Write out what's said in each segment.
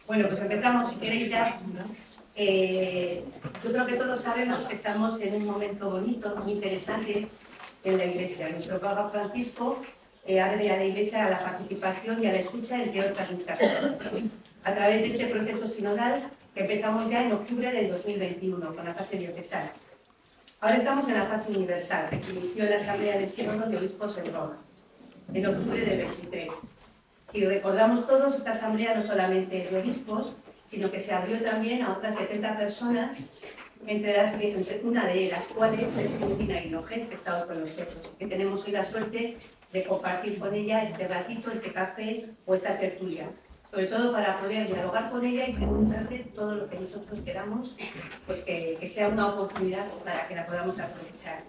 Bueno, pues empezamos, si queréis ya. Yo creo que todos sabemos que estamos en un momento bonito, muy interesante en la Iglesia. Nuestro Papa Francisco abre a la Iglesia a la participación y a la escucha, entre otras muchas cosas, a través de este proceso sinodal que empezamos ya en octubre del 2021 con la fase diocesana. Ahora estamos en la fase universal, que se inició en la Asamblea del Sínodo de Obispos en Roma, en octubre del 23. Si recordamos todos, esta asamblea no solamente es de obispos, sino que se abrió también a otras 70 personas, entre una de las cuales es Cristina Hinojés, que está hoy con nosotros, que tenemos hoy la suerte de compartir con ella este ratito, este café o esta tertulia, sobre todo para poder dialogar con ella y preguntarle todo lo que nosotros queramos, pues que sea una oportunidad para que la podamos aprovechar.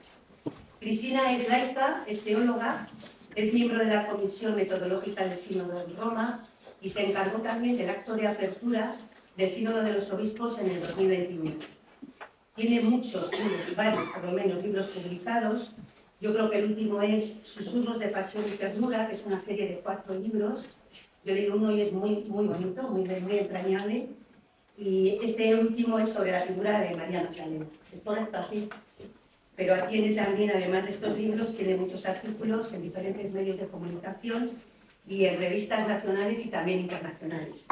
Cristina es laica, es teóloga, es miembro de la Comisión Metodológica del Sínodo de Roma y se encargó también del acto de apertura del Sínodo de los Obispos en el 2021. Tiene muchos libros, varios por lo menos, libros publicados. Yo creo que el último es Susurros de Pasión y Ternura, que es una serie de 4 libros. Yo leí uno y es muy bonito, muy entrañable. Y este último es sobre la figura de María Magdalena. ¿Es correcto así? Pero tiene también, además de estos libros, tiene muchos artículos en diferentes medios de comunicación y en revistas nacionales y también internacionales.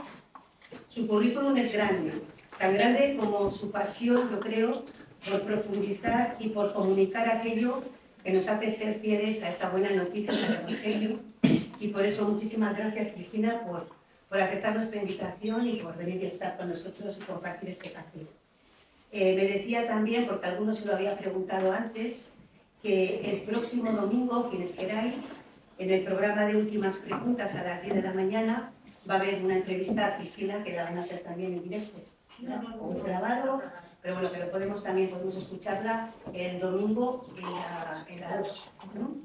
Su currículum es grande, tan grande como su pasión, yo creo, por profundizar y por comunicar aquello que nos hace ser fieles a esa buena noticia del Evangelio. Y por eso muchísimas gracias, Cristina, por aceptar nuestra invitación y por venir y estar con nosotros y compartir este café. Me decía también, porque algunos se lo había preguntado antes, que el próximo domingo, quienes queráis, en el programa de Últimas Preguntas a las 10 de la mañana, va a haber una entrevista a Cristina que la van a hacer también en directo. O es grabado, pero bueno, pero podemos escucharla el domingo en la 2. ¿No?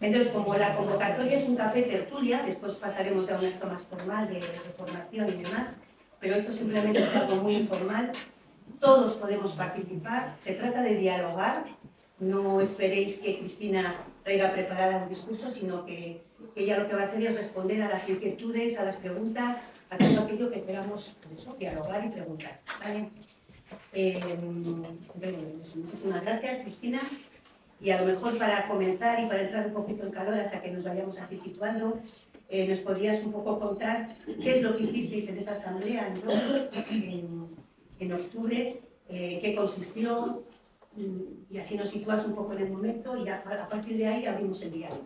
Entonces, como la convocatoria es un café tertulia, después pasaremos a un acto más formal de formación y demás, pero esto simplemente es algo muy informal. Todos podemos participar, se trata de dialogar, no esperéis que Cristina traiga preparada un discurso, sino que ella lo que va a hacer es responder a las inquietudes, a las preguntas, a todo aquello que queramos, pues eso, dialogar y preguntar. ¿Vale? Muchísimas gracias, Cristina. Y a lo mejor para comenzar y para entrar un poquito en calor hasta que nos vayamos así situando, nos podrías un poco contar qué es lo que hicisteis en esa asamblea en octubre, qué consistió, y así nos sitúas un poco en el momento y a partir de ahí abrimos el diálogo.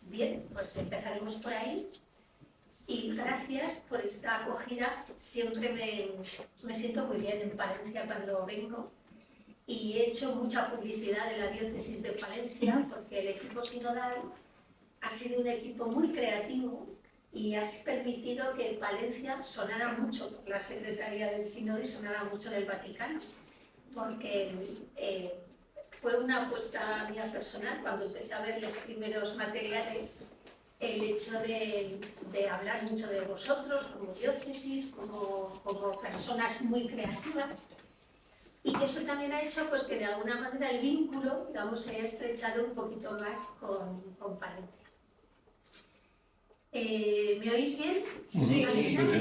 Bien, pues empezaremos por ahí. Y gracias por esta acogida. Siempre me siento muy bien en Palencia cuando vengo. Y he hecho mucha publicidad de la diócesis de Palencia porque el equipo sinodal ha sido un equipo muy creativo y ha permitido que Palencia sonara mucho por la Secretaría del Sínodo y sonara mucho del Vaticano, porque fue una apuesta mía personal cuando empecé a ver los primeros materiales, el hecho de hablar mucho de vosotros como diócesis, como personas muy creativas. Y eso también ha hecho pues, que de alguna manera el vínculo, digamos, se haya estrechado un poquito más con Palencia. ¿Me oís bien? Sí.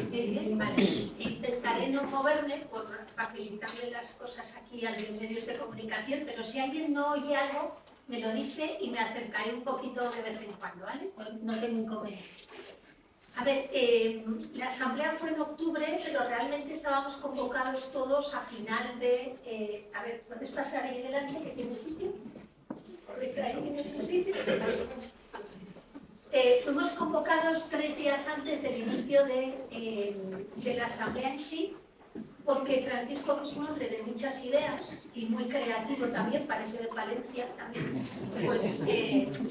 Bien. Vale. Intentaré no moverme por facilitarle las cosas aquí a los medios de comunicación, pero si alguien no oye algo, me lo dice y me acercaré un poquito de vez en cuando, ¿vale? Pues no tengo inconveniente. A ver, la asamblea fue en octubre, pero realmente estábamos convocados todos a final de... a ver, ¿puedes pasar ahí delante que tienes sitio? ¿Puedes ahí tienes un sitio? Fuimos convocados 3 días antes del inicio de la asamblea en sí, porque Francisco, que es un hombre de muchas ideas y muy creativo también, parece de Palencia también, pues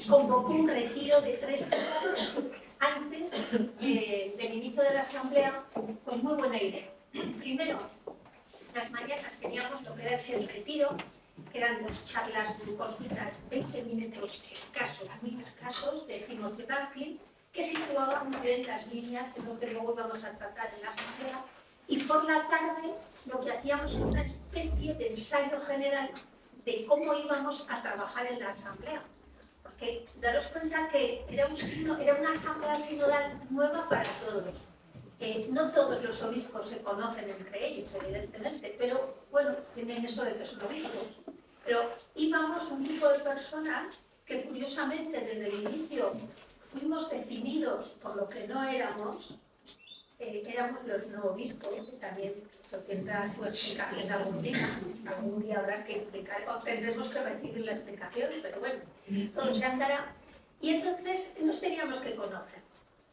convocó un retiro de 3 días antes del inicio de la asamblea, con muy buena idea. Primero, las mañanas teníamos lo que era el retiro, que eran 2 charlas muy cortitas, 20 minutos escasos de fimoterapia, que situaban muy bien las líneas de lo que luego íbamos a tratar en la asamblea. Y por la tarde lo que hacíamos era una especie de ensayo general de cómo íbamos a trabajar en la asamblea. que daros cuenta que era una asamblea sinodal nueva para todos. No todos los obispos se conocen entre ellos, evidentemente, pero bueno, tienen eso de que son obispos. Pero íbamos un grupo de personas que curiosamente desde el inicio fuimos definidos por lo que no éramos. Éramos los no obispos, que también eso tendrá su explicación algún día habrá que explicar, o tendremos que recibir la explicación, pero bueno, todo se andará. Y entonces nos teníamos que conocer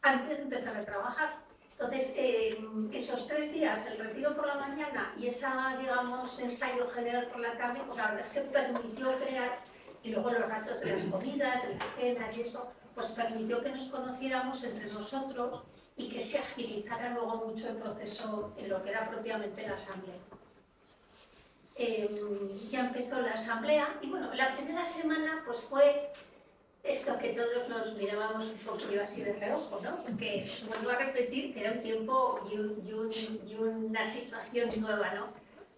antes de empezar a trabajar. Entonces, esos 3 días, el retiro por la mañana y esa, digamos, ensayo general por la tarde, pues la verdad es que permitió crear, y luego los ratos de las comidas, de las cenas y eso, pues permitió que nos conociéramos entre nosotros y que se agilizara luego mucho el proceso en lo que era propiamente la asamblea. Ya empezó la asamblea y bueno, la primera semana pues fue esto que todos nos mirábamos un poquillo así de reojo, ¿no? Porque os vuelvo a repetir que era un tiempo y una situación nueva, ¿no?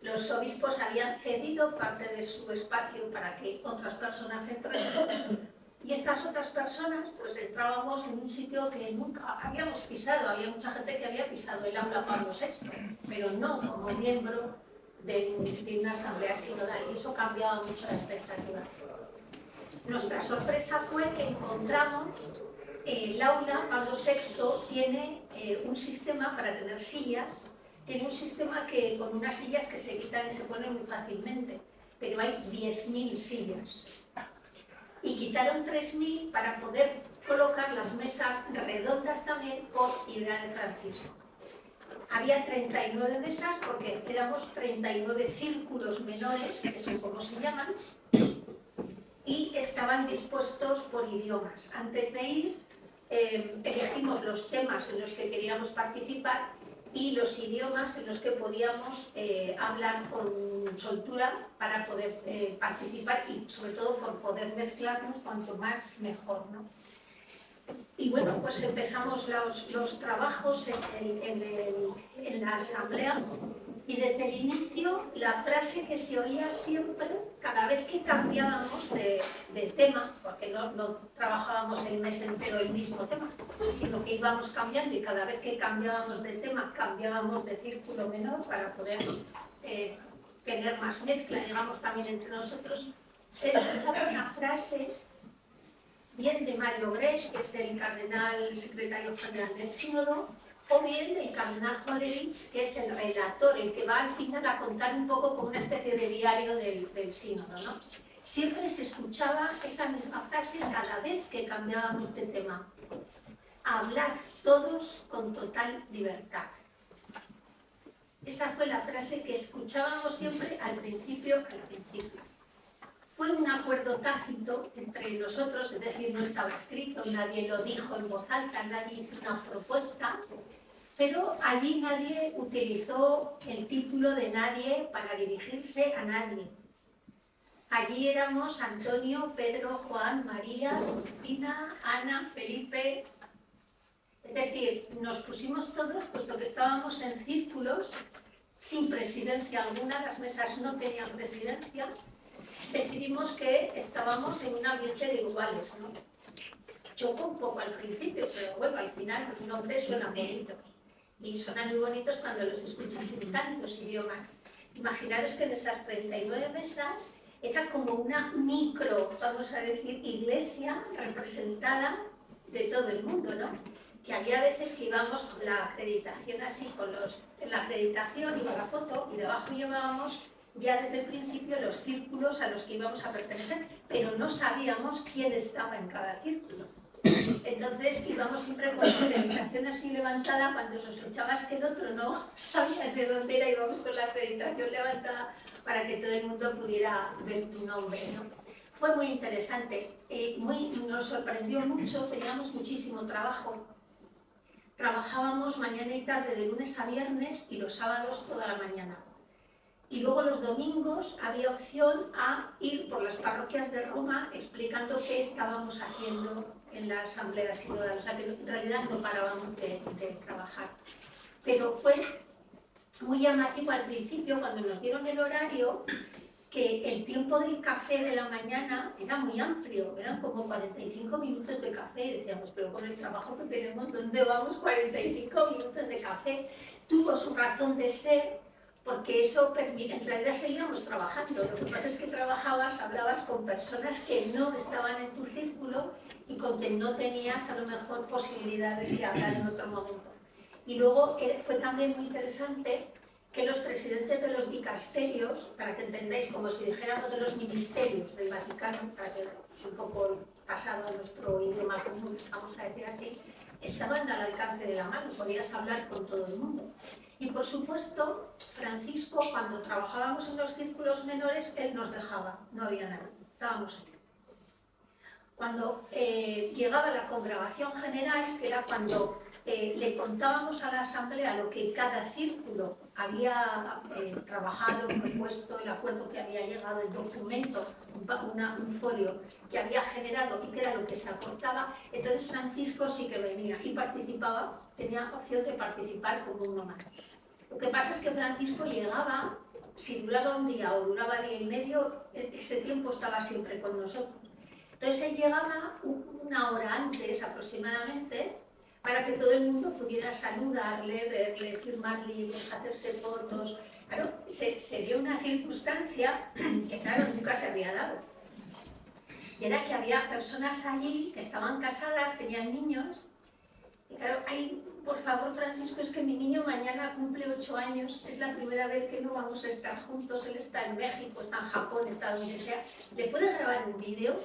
Los obispos habían cedido parte de su espacio para que otras personas entraran. Y estas otras personas, pues entrábamos en un sitio que nunca habíamos pisado. Había mucha gente que había pisado el aula Pablo VI, pero no como miembro de una asamblea sinodal. Y eso cambiaba mucho la expectativa. Nuestra sorpresa fue que encontramos el aula Pablo VI tiene un sistema para tener sillas. Tiene un sistema que con unas sillas que se quitan y se ponen muy fácilmente. Pero hay 10.000 sillas. Y quitaron 3.000 para poder colocar las mesas redondas también por idea de Francisco. Había 39 mesas porque éramos 39 círculos menores, que son como se llaman, y estaban dispuestos por idiomas. Antes de ir, elegimos los temas en los que queríamos participar y los idiomas en los que podíamos hablar con soltura para poder participar y sobre todo por poder mezclarnos cuanto más mejor, ¿no? Y bueno, pues empezamos los trabajos en la asamblea y desde el inicio la frase que se oía siempre, cada vez que cambiábamos de tema, porque no trabajábamos el mes entero el mismo tema, sino que íbamos cambiando y cada vez que cambiábamos de tema, cambiábamos de círculo menor para poder tener más mezcla, digamos, también entre nosotros, se escuchaba una frase bien de Mario Bresch, que es el cardenal secretario general del sínodo, o bien del cardenal Hollerich, que es el relator, el que va al final a contar un poco como una especie de diario del sínodo, ¿no? Siempre se escuchaba esa misma frase cada vez que cambiábamos de tema. Hablad todos con total libertad. Esa fue la frase que escuchábamos siempre al principio. Fue un acuerdo tácito entre nosotros, es decir, no estaba escrito, nadie lo dijo en voz alta, nadie hizo una propuesta, pero allí nadie utilizó el título de nadie para dirigirse a nadie. Allí éramos Antonio, Pedro, Juan, María, Cristina, Ana, Felipe. Es decir, nos pusimos todos, puesto que estábamos en círculos, sin presidencia alguna, las mesas no tenían presidencia, decidimos que estábamos en un ambiente de iguales, ¿no? Chocó un poco al principio, pero bueno, al final los nombres suenan bonitos. Y suenan muy bonitos cuando los escuchas en tantos idiomas. Imaginaros que en esas 39 mesas era como una micro, vamos a decir, iglesia representada de todo el mundo, ¿no? Que había veces que íbamos con la acreditación así, en la acreditación iba la foto y debajo llevábamos ya desde el principio los círculos a los que íbamos a pertenecer, pero no sabíamos quién estaba en cada círculo. Entonces íbamos siempre con la acreditación así levantada, cuando sospechabas que el otro no sabía de dónde era, íbamos con la acreditación levantada para que todo el mundo pudiera ver tu nombre, ¿no? Fue muy interesante, nos sorprendió mucho, teníamos muchísimo trabajo. Trabajábamos mañana y tarde de lunes a viernes y los sábados toda la mañana. Y luego los domingos había opción a ir por las parroquias de Roma explicando qué estábamos haciendo en la asamblea sinodal. O sea que en realidad no parábamos de trabajar. Pero fue muy llamativo al principio, cuando nos dieron el horario, que el tiempo del café de la mañana era muy amplio, eran como 45 minutos de café, y decíamos, pero con el trabajo que tenemos, ¿dónde vamos 45 minutos de café? Tuvo su razón de ser, porque eso en realidad seguíamos trabajando, lo que pasa es que trabajabas, hablabas con personas que no estaban en tu círculo y con quien no tenías a lo mejor posibilidades de hablar en otro momento. Y luego fue también muy interesante que los presidentes de los dicasterios, para que entendáis, como si dijéramos de los ministerios del Vaticano, para que es un poco pasado a nuestro idioma común, vamos a decir así, estaban al alcance de la mano, podías hablar con todo el mundo. Y por supuesto, Francisco, cuando trabajábamos en los círculos menores, él nos dejaba, no había nadie, estábamos ahí. Cuando llegaba la congregación general, que era cuando le contábamos a la asamblea lo que cada círculo había trabajado, propuesto, el acuerdo que había llegado, el documento, un folio que había generado y que era lo que se aportaba, entonces Francisco sí que venía y participaba, tenía opción de participar como uno más. Lo que pasa es que Francisco llegaba, si duraba un día o duraba día y medio, ese tiempo estaba siempre con nosotros. Entonces él llegaba una hora antes aproximadamente para que todo el mundo pudiera saludarle, verle, firmar libros, hacerse fotos. Claro, se dio una circunstancia que claro, nunca se había dado. Y era que había personas allí que estaban casadas, tenían niños. Y claro, ay, por favor, Francisco, es que mi niño mañana cumple 8 años, es la primera vez que no vamos a estar juntos, él está en México, está en Japón, está donde sea. ¿Le puedes grabar un vídeo?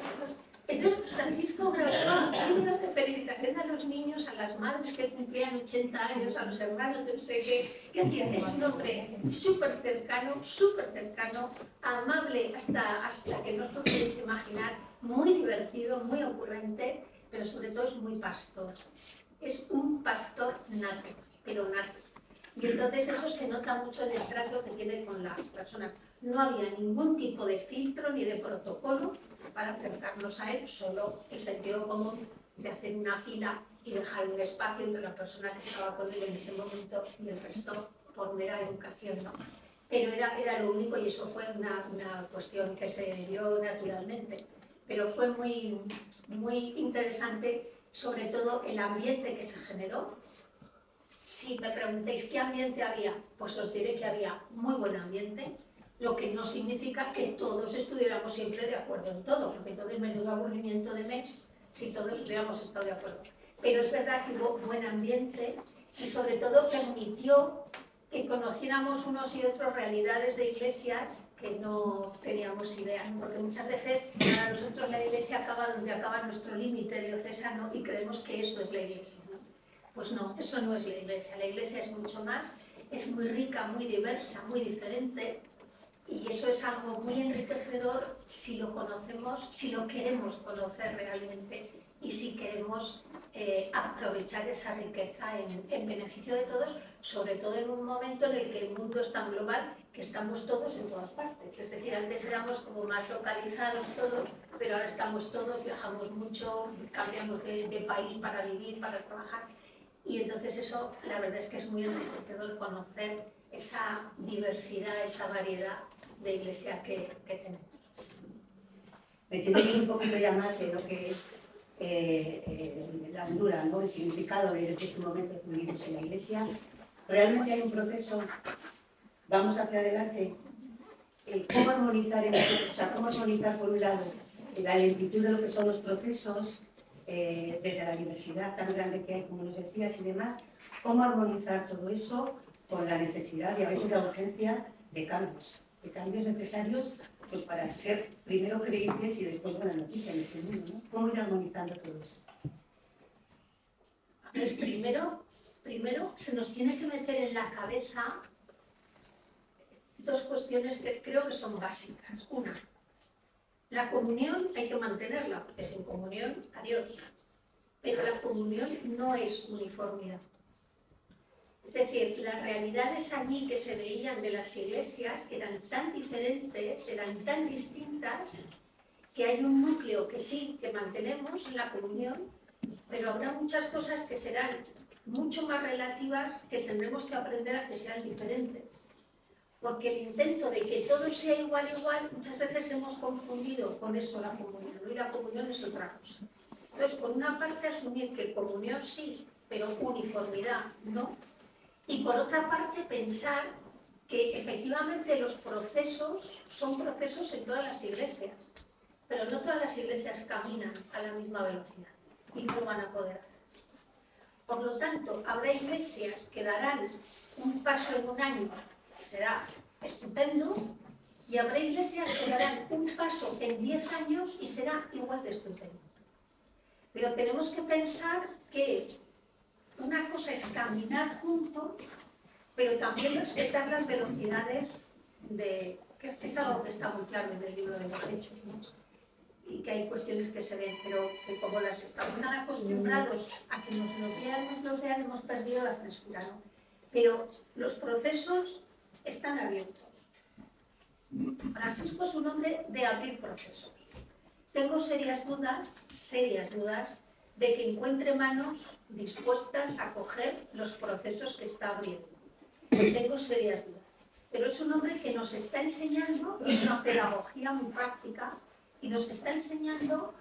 Entonces Francisco grababa vídeos de felicitación a los niños, a las madres que cumplían 80 años, a los hermanos de no sé qué. ¿Qué hacía? Es un hombre súper cercano, amable hasta que no os podéis imaginar, muy divertido, muy ocurrente, pero sobre todo es muy pastor. Es un pastor nato, pero nato. Y entonces eso se nota mucho en el trato que tiene con las personas. No había ningún tipo de filtro ni de protocolo para acercarnos a él, solo el sentido común de hacer una fila y dejar un espacio entre la persona que estaba con él en ese momento y el resto por mera educación, ¿no? Pero era lo único y eso fue una cuestión que se dio naturalmente. Pero fue muy, muy interesante, sobre todo el ambiente que se generó. Si me preguntáis qué ambiente había, pues os diré que había muy buen ambiente, lo que no significa que todos estuviéramos siempre de acuerdo en todo, porque entonces menudo aburrimiento de mes si todos hubiéramos estado de acuerdo. Pero es verdad que hubo buen ambiente y sobre todo permitió que conociéramos unos y otros realidades de iglesias que no teníamos idea, porque muchas veces para nosotros la iglesia acaba donde acaba nuestro límite diocesano y creemos que eso es la iglesia, ¿no? Pues no, eso no es la iglesia es mucho más, es muy rica, muy diversa, muy diferente y eso es algo muy enriquecedor si lo conocemos, si lo queremos conocer realmente y si queremos aprovechar esa riqueza en beneficio de todos, sobre todo en un momento en el que el mundo es tan global que estamos todos en todas partes. Es decir, antes éramos como más localizados todos, pero ahora estamos todos, viajamos mucho, cambiamos de país para vivir, para trabajar. Y entonces eso, la verdad es que es muy enriquecedor conocer esa diversidad, esa variedad de iglesia que tenemos. Metiéndome un poquito ya más en lo que es la hondura, ¿no? El significado de este momento que vivimos en la iglesia. Realmente hay un proceso, vamos hacia adelante. ¿Cómo armonizar, cómo armonizar por un lado la lentitud de lo que son los procesos, desde la diversidad tan grande que hay, como nos decías, y demás, cómo armonizar todo eso con la necesidad y a veces la urgencia de cambios necesarios pues, para ser primero creíbles y después buena noticia en este mundo, ¿no? ¿Cómo ir armonizando todo eso? A ver, primero se nos tiene que meter en la cabeza dos cuestiones que creo que son básicas. Una, la comunión hay que mantenerla, porque sin comunión, adiós. Pero la comunión no es uniformidad. Es decir, las realidades allí que se veían de las iglesias eran tan diferentes, eran tan distintas, que hay un núcleo que sí, que mantenemos en la comunión, pero habrá muchas cosas que serán mucho más relativas que tendremos que aprender a que sean diferentes. porque el intento de que todo sea igual, muchas veces hemos confundido con eso la comunión, ¿no? Y la comunión es otra cosa. Entonces, por una parte, asumir que comunión sí, pero uniformidad no, y por otra parte, pensar que efectivamente los procesos son procesos en todas las iglesias, pero no todas las iglesias caminan a la misma velocidad y no lo van a poder hacer. Por lo tanto, habrá iglesias que darán un paso en un año, que será estupendo, y habrá iglesias que darán un paso en 10 años y será igual de estupendo. Pero tenemos que pensar que una cosa es caminar juntos, pero también respetar las velocidades que es algo que está muy claro en el libro de los Hechos, ¿no? Y que hay cuestiones que se ven, pero que como las estamos nada acostumbrados a que nos los lean, hemos perdido la frescura, ¿no? Pero los procesos están abiertos. Francisco es un hombre de abrir procesos. Tengo serias dudas de que encuentre manos dispuestas a coger los procesos que está abriendo. Tengo serias dudas. Pero es un hombre que nos está enseñando una pedagogía muy práctica y nos está enseñando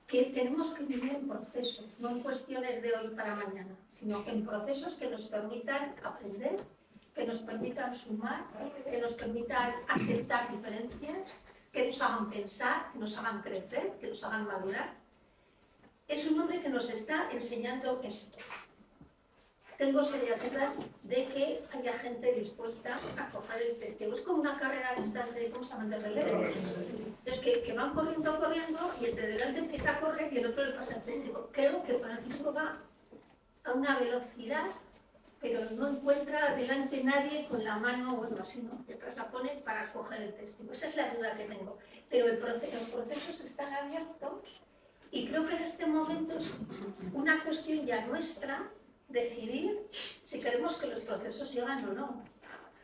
que tenemos que vivir en procesos, no en cuestiones de hoy para mañana, sino en procesos que nos permitan aprender, que nos permitan sumar, que nos permitan aceptar diferencias, que nos hagan pensar, que nos hagan crecer, que nos hagan madurar. Es un hombre que nos está enseñando esto. Tengo serias dudas de que haya gente dispuesta a coger el testigo. Es como una carrera de relevos. Entonces, que van corriendo y el de delante empieza a correr y el otro le pasa el testigo. Creo que Francisco va a una velocidad, pero no encuentra delante nadie con la mano, bueno, así, ¿no? Detrás la pone para coger el testigo. Esa es la duda que tengo. Pero los procesos están abiertos y creo que en este momento es una cuestión ya nuestra decidir si queremos que los procesos sigan o no.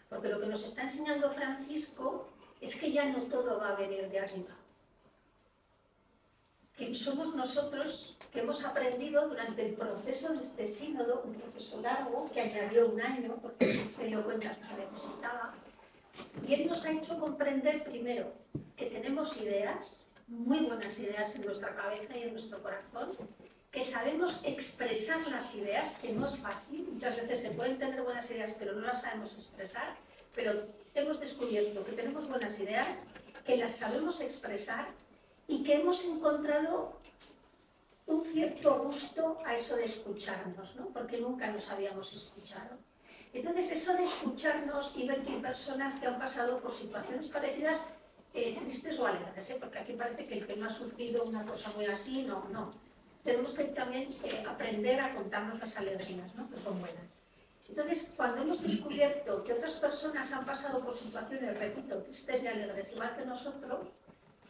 Porque lo que nos está enseñando Francisco es que ya no todo va a venir de arriba. Que somos nosotros que hemos aprendido durante el proceso de este sínodo, un proceso largo, que añadió un año, porque se dio cuenta que se necesitaba, y él nos ha hecho comprender primero que tenemos ideas, muy buenas ideas en nuestra cabeza y en nuestro corazón, que sabemos expresar las ideas, que no es fácil, muchas veces se pueden tener buenas ideas pero no las sabemos expresar, pero hemos descubierto que tenemos buenas ideas, que las sabemos expresar y que hemos encontrado un cierto gusto a eso de escucharnos, ¿no? Porque nunca nos habíamos escuchado. Entonces eso de escucharnos y ver que hay personas que han pasado por situaciones parecidas, tristes o alegres, porque aquí parece que el que no ha sufrido una cosa muy así, no. Tenemos que también aprender a contarnos las alegrías, ¿no? Que son buenas. Entonces, cuando hemos descubierto que otras personas han pasado por situaciones, repito, tristes y alegres, igual que nosotros,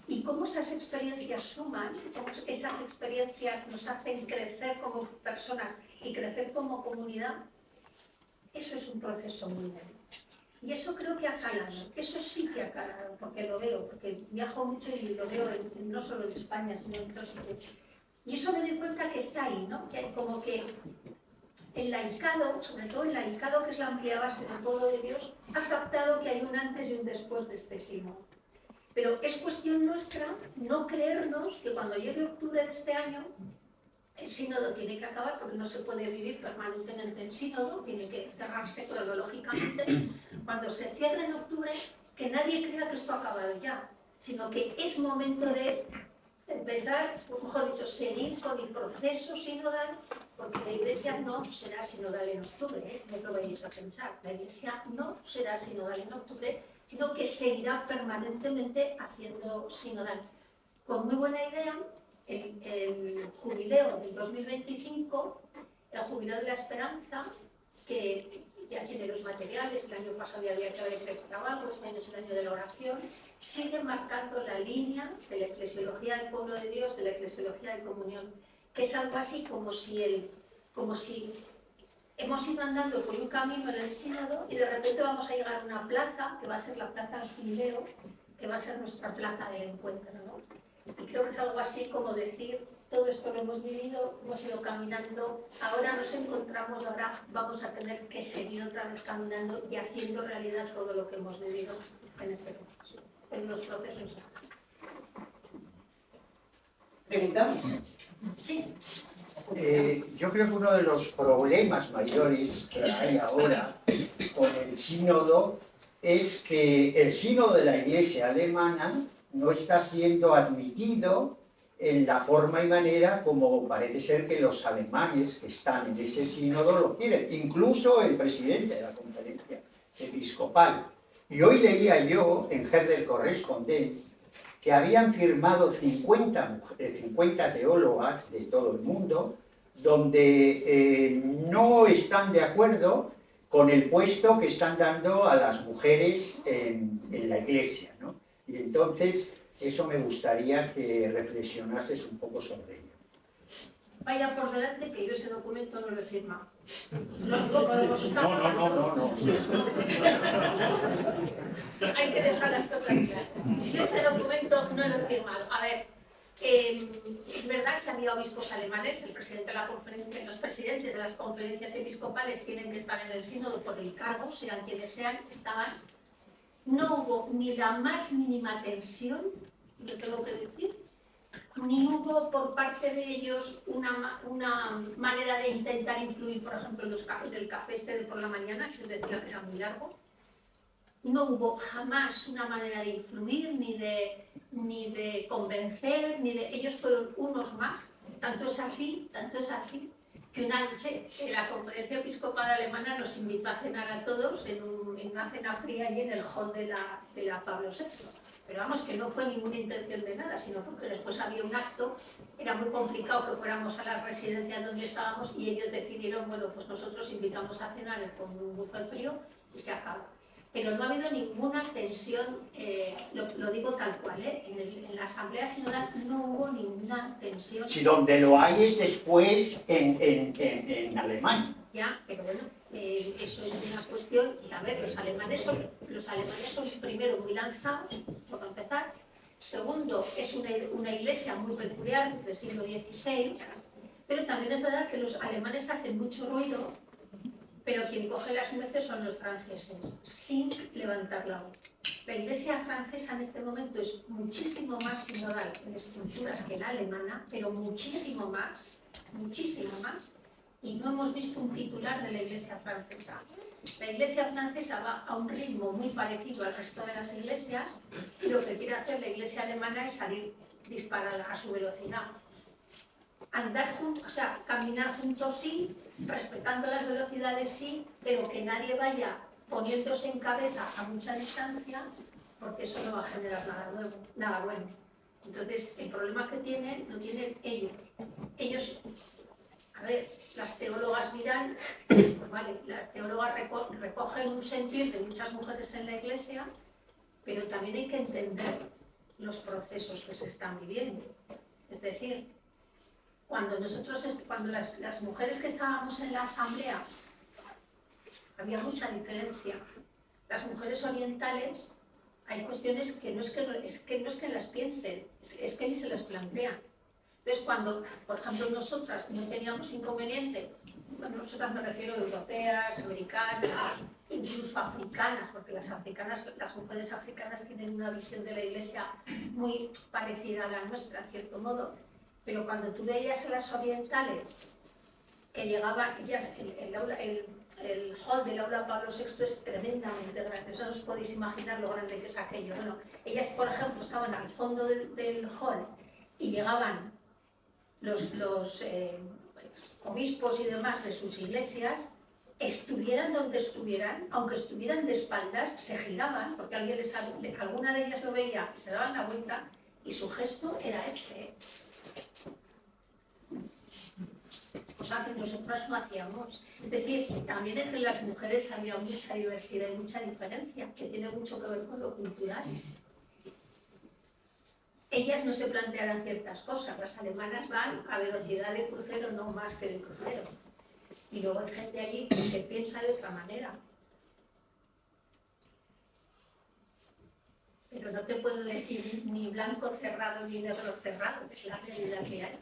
y cómo esas experiencias suman, cómo esas experiencias nos hacen crecer como personas y crecer como comunidad, eso es un proceso muy bueno. Y eso creo que ha calado, eso sí que ha calado, porque lo veo, porque viajo mucho y lo veo no solo en España, sino en otros sitios. Y eso me doy cuenta que está ahí, ¿no? Que hay como que el laicado, sobre todo el laicado, que es la amplia base del pueblo de Dios, ha captado que hay un antes y un después de este sínodo. Pero es cuestión nuestra no creernos que cuando llegue octubre de este año, el sínodo tiene que acabar, porque no se puede vivir permanentemente en sínodo, tiene que cerrarse cronológicamente. Cuando se cierre en octubre, que nadie crea que esto ha acabado ya, sino que es momento de empezar, o mejor dicho, seguir con el proceso sinodal, porque la Iglesia no será sinodal en octubre, no lo vayáis a pensar. La Iglesia no será sinodal en octubre, sino que seguirá permanentemente haciendo sinodal. Con muy buena idea, el jubileo del 2025, el jubileo de la esperanza, que ya tiene los materiales, el año pasado ya había que haber preparado algo, este año es el año de la oración, sigue marcando la línea de la eclesiología del pueblo de Dios, de la eclesiología de comunión, que es algo así como si hemos ido andando por un camino en el sínodo y de repente vamos a llegar a una plaza, que va a ser la plaza del jubileo, que va a ser nuestra plaza del encuentro, ¿no? Y creo que es algo así como decir, todo esto lo hemos vivido, hemos ido caminando, ahora nos encontramos, ahora vamos a tener que seguir otra vez caminando y haciendo realidad todo lo que hemos vivido en este proceso, en los procesos. ¿Preguntamos? Sí. Yo creo que uno de los problemas mayores que hay ahora con el sínodo es que el sínodo de la Iglesia alemana no está siendo admitido en la forma y manera como parece ser que los alemanes que están en ese sínodo lo quieren, incluso el presidente de la conferencia episcopal. Y hoy leía yo en Herder Correspondence que habían firmado 50 teólogas de todo el mundo, donde no están de acuerdo con el puesto que están dando a las mujeres en la Iglesia, ¿no? Y entonces, eso me gustaría que reflexionases un poco sobre ello. Vaya por delante que yo ese documento no lo he firmado. No digo podemos estar... No. Hay que dejar las cosas claras. Yo ese documento no lo he firmado. A ver, es verdad que había obispos alemanes, el presidente de la conferencia, los presidentes de las conferencias episcopales tienen que estar en el sínodo por el cargo, sean quienes sean, estaban. No hubo ni la más mínima tensión, lo tengo que decir, ni hubo por parte de ellos una manera de intentar influir, por ejemplo, en los cafés del café este de por la mañana, que se decía que era muy largo. No hubo jamás una manera de influir, ni de convencer, ellos fueron unos más. Tanto es así, que una noche en la conferencia episcopal alemana nos invitó a cenar a todos en una cena fría allí en el hall de la Pablo VI. Pero vamos, que no fue ninguna intención de nada, sino porque después había un acto, era muy complicado que fuéramos a la residencia donde estábamos y ellos decidieron, bueno, pues nosotros invitamos a cenar con un buffet frío y se acaba. Pero no ha habido ninguna tensión, lo digo tal cual, en la Asamblea Sinodal no hubo ninguna tensión. Si donde lo hay es después en Alemania. Ya, pero bueno, eso es una cuestión, y a ver, los alemanes son primero muy lanzados, por empezar. Segundo, es una iglesia muy peculiar, desde el siglo XVI, pero también es verdad que los alemanes hacen mucho ruido, pero quien coge las nueces son los franceses, sin levantar la voz. La iglesia francesa en este momento es muchísimo más sinodal en estructuras que la alemana, pero muchísimo más, y no hemos visto un titular de la iglesia francesa. La iglesia francesa va a un ritmo muy parecido al resto de las iglesias, y lo que quiere hacer la iglesia alemana es salir disparada a su velocidad. Andar juntos, o sea, caminar juntos sí, respetando las velocidades sí, pero que nadie vaya poniéndose en cabeza a mucha distancia, porque eso no va a generar nada bueno. Entonces, el problema que tienen, lo tienen ellos. Ellos, a ver, las teólogas dirán, pues vale, las teólogas recogen un sentir de muchas mujeres en la iglesia, pero también hay que entender los procesos que se están viviendo. Es decir, cuando las mujeres que estábamos en la asamblea, había mucha diferencia. Las mujeres orientales, hay cuestiones que no es que las piensen, es que ni se las plantean. Entonces, cuando, por ejemplo, nosotras no teníamos inconveniente, bueno, nosotras me refiero a europeas, americanas, incluso africanas, porque las mujeres africanas tienen una visión de la iglesia muy parecida a la nuestra, en cierto modo. Pero cuando tú veías a las orientales, que llegaban, ellas, el hall del aula Pablo VI es tremendamente grande, no os podéis imaginar lo grande que es aquello. Bueno, ellas, por ejemplo, estaban al fondo del hall y llegaban los obispos y demás de sus iglesias, estuvieran donde estuvieran, aunque estuvieran de espaldas, se giraban, porque alguna de ellas lo veía y se daban la vuelta, y su gesto era este. Cosa que nosotras no hacíamos. Es decir, también entre las mujeres había mucha diversidad y mucha diferencia, que tiene mucho que ver con lo cultural. Ellas no se plantearán ciertas cosas, las alemanas van a velocidad de crucero, no más que de crucero. Y luego hay gente allí que piensa de otra manera. Pero no te puedo decir ni blanco cerrado ni negro cerrado, que es la realidad que hay.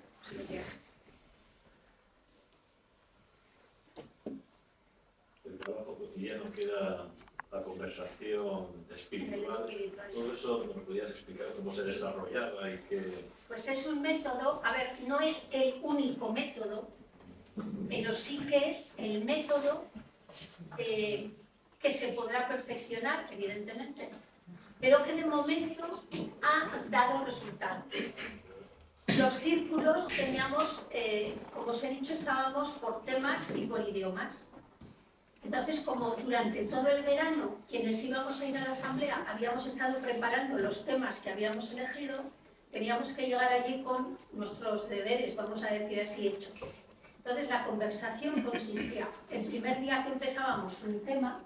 El trabajo cotidiano que era la conversación espiritual, todo eso nos podías explicar cómo se desarrollaba y qué... Pues es un método, a ver, no es el único método, pero sí que es el método que se podrá perfeccionar, evidentemente, pero que de momento ha dado resultado. Los círculos teníamos, como os he dicho, estábamos por temas y por idiomas. Entonces, como durante todo el verano, quienes íbamos a ir a la asamblea habíamos estado preparando los temas que habíamos elegido, teníamos que llegar allí con nuestros deberes, vamos a decir así, hechos. Entonces, la conversación consistía, el primer día que empezábamos un tema,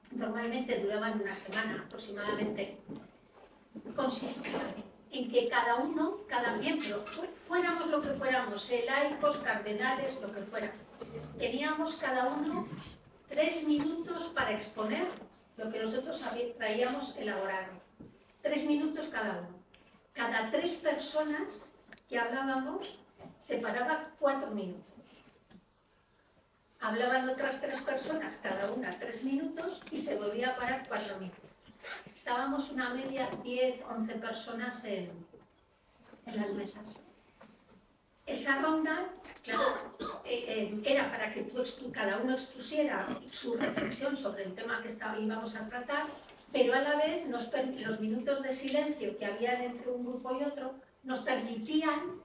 normalmente duraban una semana aproximadamente, consistía en que cada uno, cada miembro, fuéramos lo que fuéramos, laicos, cardenales, lo que fuera, teníamos cada uno 3 minutos para exponer lo que nosotros traíamos elaborado. 3 minutos cada uno. Cada 3 personas que hablábamos se paraba 4 minutos. Hablaban otras 3 personas, cada una 3 minutos, y se volvía a parar 4 minutos. Estábamos una media 10, 11 personas en las mesas. Esa ronda, claro, era para que cada uno expusiera su reflexión sobre el tema que íbamos a tratar, pero a la vez los minutos de silencio que había entre un grupo y otro nos permitían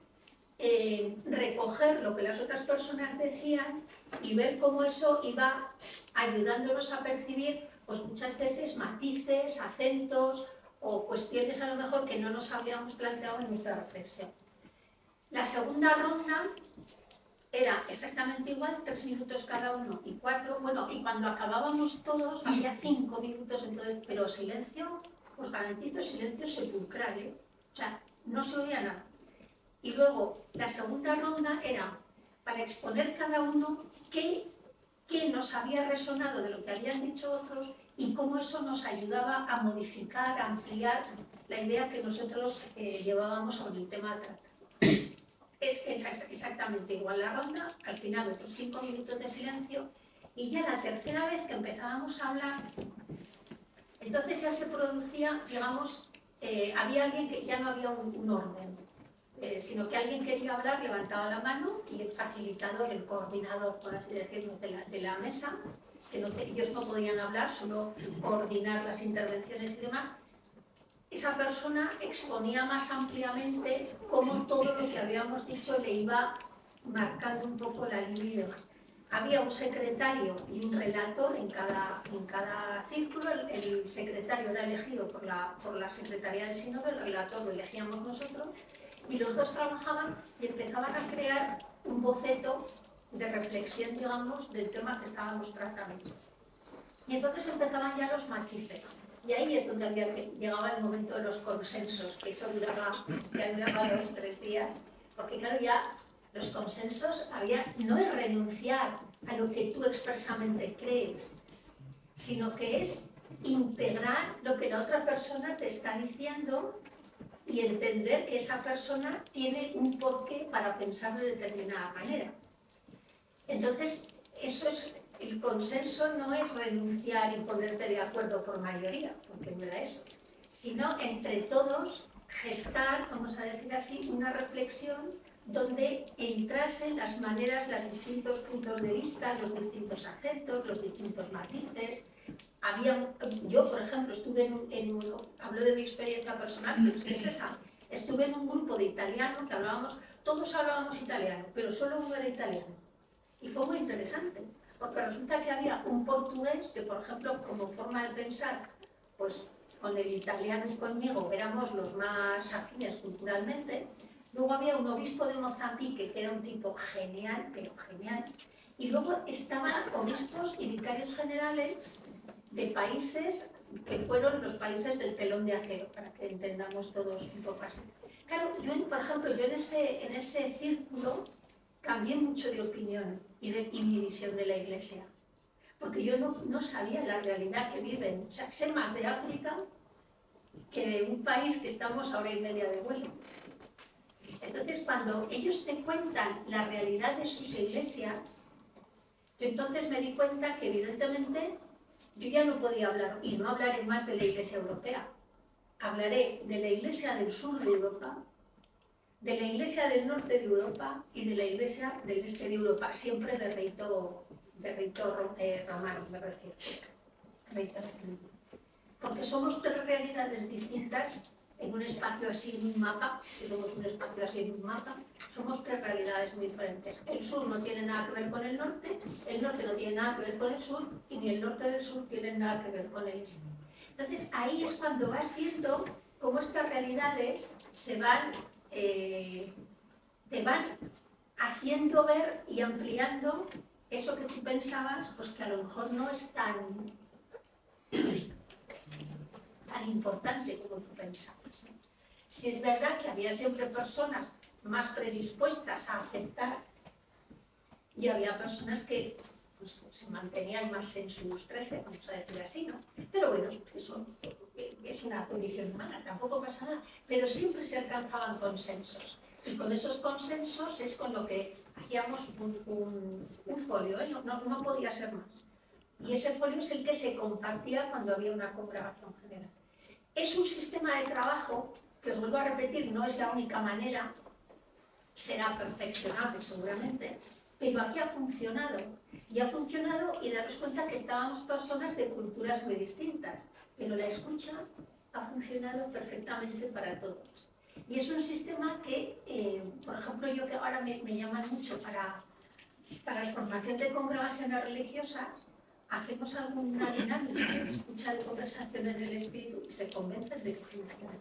recoger lo que las otras personas decían y ver cómo eso iba ayudándonos a percibir, pues muchas veces matices, acentos o cuestiones a lo mejor que no nos habíamos planteado en nuestra reflexión. La segunda ronda era exactamente igual, 3 minutos cada uno y 4, bueno, y cuando acabábamos todos había 5 minutos, entonces, pero silencio, os garantizo, silencio sepulcral, ¿eh? O sea, no se oía nada. Y luego, la segunda ronda era para exponer cada uno qué nos había resonado de lo que habían dicho otros y cómo eso nos ayudaba a modificar, a ampliar la idea que nosotros llevábamos con el tema a tratar. Es exactamente igual la ronda, al final otros 5 minutos de silencio, y ya la tercera vez que empezábamos a hablar, entonces ya se producía, digamos, había alguien que ya no había un orden, sino que alguien quería hablar, levantaba la mano y el facilitador, el coordinador, por así decirlo, de la mesa, que ellos no podían hablar, solo coordinar las intervenciones y demás, esa persona exponía más ampliamente cómo todo lo que habíamos dicho le iba marcando un poco la línea y demás. Había un secretario y un relator en cada círculo. El secretario era elegido por la Secretaría del Sínodo, el relator lo elegíamos nosotros, y los dos trabajaban y empezaban a crear un boceto de reflexión, digamos, del tema que estábamos tratando. Y entonces empezaban ya los matices. Y ahí es donde llegaba el momento de los consensos, que eso duraba 2 o 3 días, porque claro, ya los consensos no es renunciar a lo que tú expresamente crees, sino que es integrar lo que la otra persona te está diciendo y entender que esa persona tiene un porqué para pensar de determinada manera. Entonces, el consenso no es renunciar y ponerte de acuerdo por mayoría, porque no era eso, sino entre todos gestar, vamos a decir así, una reflexión donde entrasen las maneras, los distintos puntos de vista, los distintos acentos, los distintos matices. Yo, por ejemplo, estuve hablo de mi experiencia personal, pero es esa. Estuve en un grupo de italiano que todos hablábamos italiano, pero solo uno era italiano. Y fue muy interesante, porque resulta que había un portugués que, por ejemplo, como forma de pensar, pues con el italiano y conmigo éramos los más afines culturalmente. Luego había un obispo de Mozambique que era un tipo genial, pero genial. Y luego estaban obispos y vicarios generales de países que fueron los países del telón de acero, para que entendamos todos un poco así. Claro, por ejemplo, yo en ese círculo cambié mucho de opinión y mi visión de la Iglesia, porque yo no sabía la realidad que viven. O sea, sé más de África que de un país que estamos a hora y media de vuelo. Entonces, cuando ellos te cuentan la realidad de sus iglesias, yo entonces me di cuenta que evidentemente yo ya no podía hablar, y no hablaré más de la iglesia europea, hablaré de la iglesia del sur de Europa, de la iglesia del norte de Europa y de la iglesia del este de Europa, siempre de rito romano, me refiero. Porque somos tres realidades distintas en un espacio así, en un mapa, que somos un espacio así en un mapa, somos tres realidades muy diferentes. El sur no tiene nada que ver con el norte no tiene nada que ver con el sur, y ni el norte del sur tiene nada que ver con el este. Entonces ahí es cuando vas viendo cómo estas realidades se van, te van haciendo ver y ampliando eso que tú pensabas, pues que a lo mejor no es tan importante como tú pensabas, ¿no? Si es verdad que había siempre personas más predispuestas a aceptar y había personas que pues, se mantenían más en sus 13, vamos a decir así, ¿no? Pero bueno, eso es una condición humana, tampoco pasa nada, pero siempre se alcanzaban consensos. Y con esos consensos es con lo que hacíamos un folio, ¿eh? No podía ser más. Y ese folio es el que se compartía cuando había una congregación general. Es un sistema de trabajo que, os vuelvo a repetir, no es la única manera, será perfeccionable seguramente, pero aquí ha funcionado. Y ha funcionado, y daros cuenta que estábamos personas de culturas muy distintas, pero la escucha ha funcionado perfectamente para todos. Y es un sistema que, por ejemplo, yo que ahora me llaman mucho para la formación de congregaciones religiosas, hacemos alguna dinámica de escucha de conversación en el espíritu y se convencen de que funciona.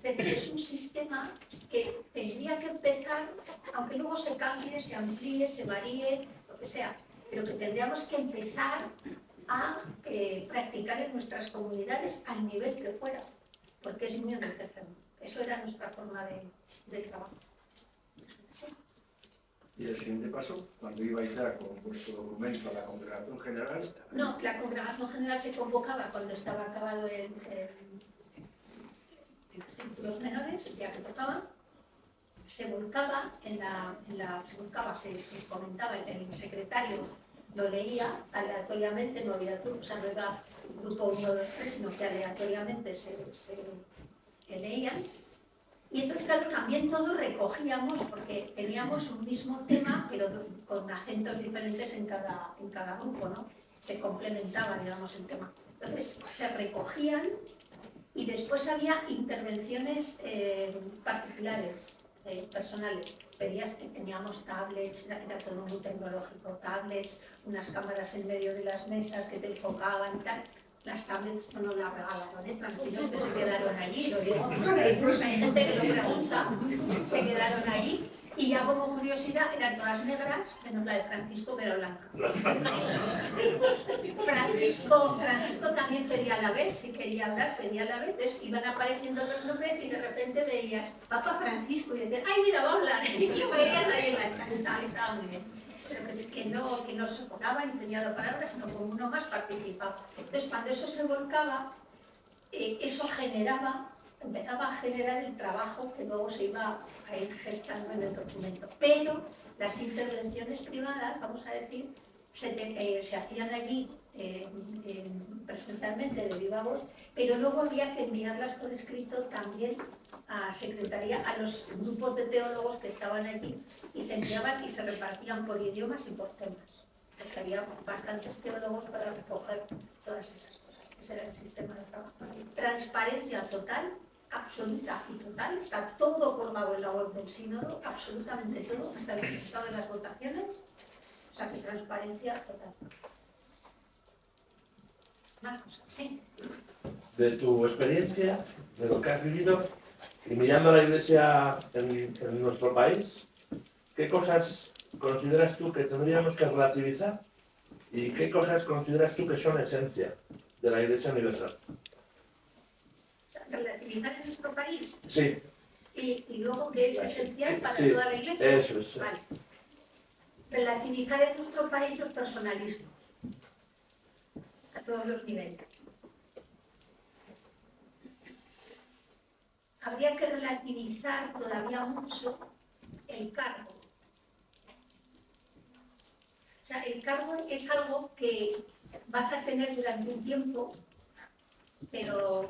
Es decir, es un sistema que tendría que empezar, aunque luego se cambie, se amplíe, se varíe, lo que sea, pero que tendríamos que empezar a practicar en nuestras comunidades al nivel que fuera, porque es muy enriquecedor. Eso era nuestra forma de trabajo. Sí. Y el siguiente paso, cuando ibais ya con vuestro documento a la congregación general... No, la congregación general se convocaba cuando estaba acabado los círculos menores, ya que tocaban, se volcaba se comentaba, el secretario lo leía aleatoriamente, no había turno, o sea, no era grupo 1, 2, 3, sino que aleatoriamente se leían. Y entonces, claro, también todos recogíamos, porque teníamos un mismo tema, pero con acentos diferentes en cada grupo, ¿no? Se complementaba, digamos, el tema. Entonces, se recogían y después había intervenciones particulares, personales. Pedías que teníamos tablets, era todo muy tecnológico, tablets, unas cámaras en medio de las mesas que te enfocaban y tal. Las tablets no las regalaron, tranquilos que se quedaron allí, lo digo, hay gente que lo pregunta, se quedaron allí y ya como curiosidad eran todas negras, menos la de Francisco, pero blanca. Sí. Francisco también pedía la vez, si quería hablar, pedía la vez, entonces iban apareciendo los nombres y de repente veías Papa Francisco y decías, ¡ay, mira, va a hablar! Y yo veías ahí, estaba muy bien. Pero que no se colaba ni tenía la palabra, sino como uno más participaba. Entonces, cuando eso se volcaba, eso empezaba a generar el trabajo que luego se iba a ir gestando en el documento. Pero las intervenciones privadas, vamos a decir, se hacían allí presencialmente de viva voz, pero luego había que enviarlas por escrito también a secretaría, a los grupos de teólogos que estaban allí, y se enviaban y se repartían por idiomas y por temas, porque había bastantes teólogos para recoger todas esas cosas. Ese era el sistema de trabajo. Transparencia total, absoluta y total, está todo colgado en la web del sínodo, absolutamente todo, hasta el resultado de las votaciones, o sea que transparencia total. Más cosas, sí. De tu experiencia, de lo que has vivido, y mirando a la Iglesia en nuestro país, ¿qué cosas consideras tú que tendríamos que relativizar? ¿Y qué cosas consideras tú que son esencia de la Iglesia universal? ¿Relativizar en nuestro país? Sí. Y luego que es esencial para toda la Iglesia. Eso es. Vale. Relativizar en nuestro país los personalismos, a todos los niveles. habría que relativizar todavía mucho el cargo. O sea, el cargo es algo que vas a tener durante un tiempo, pero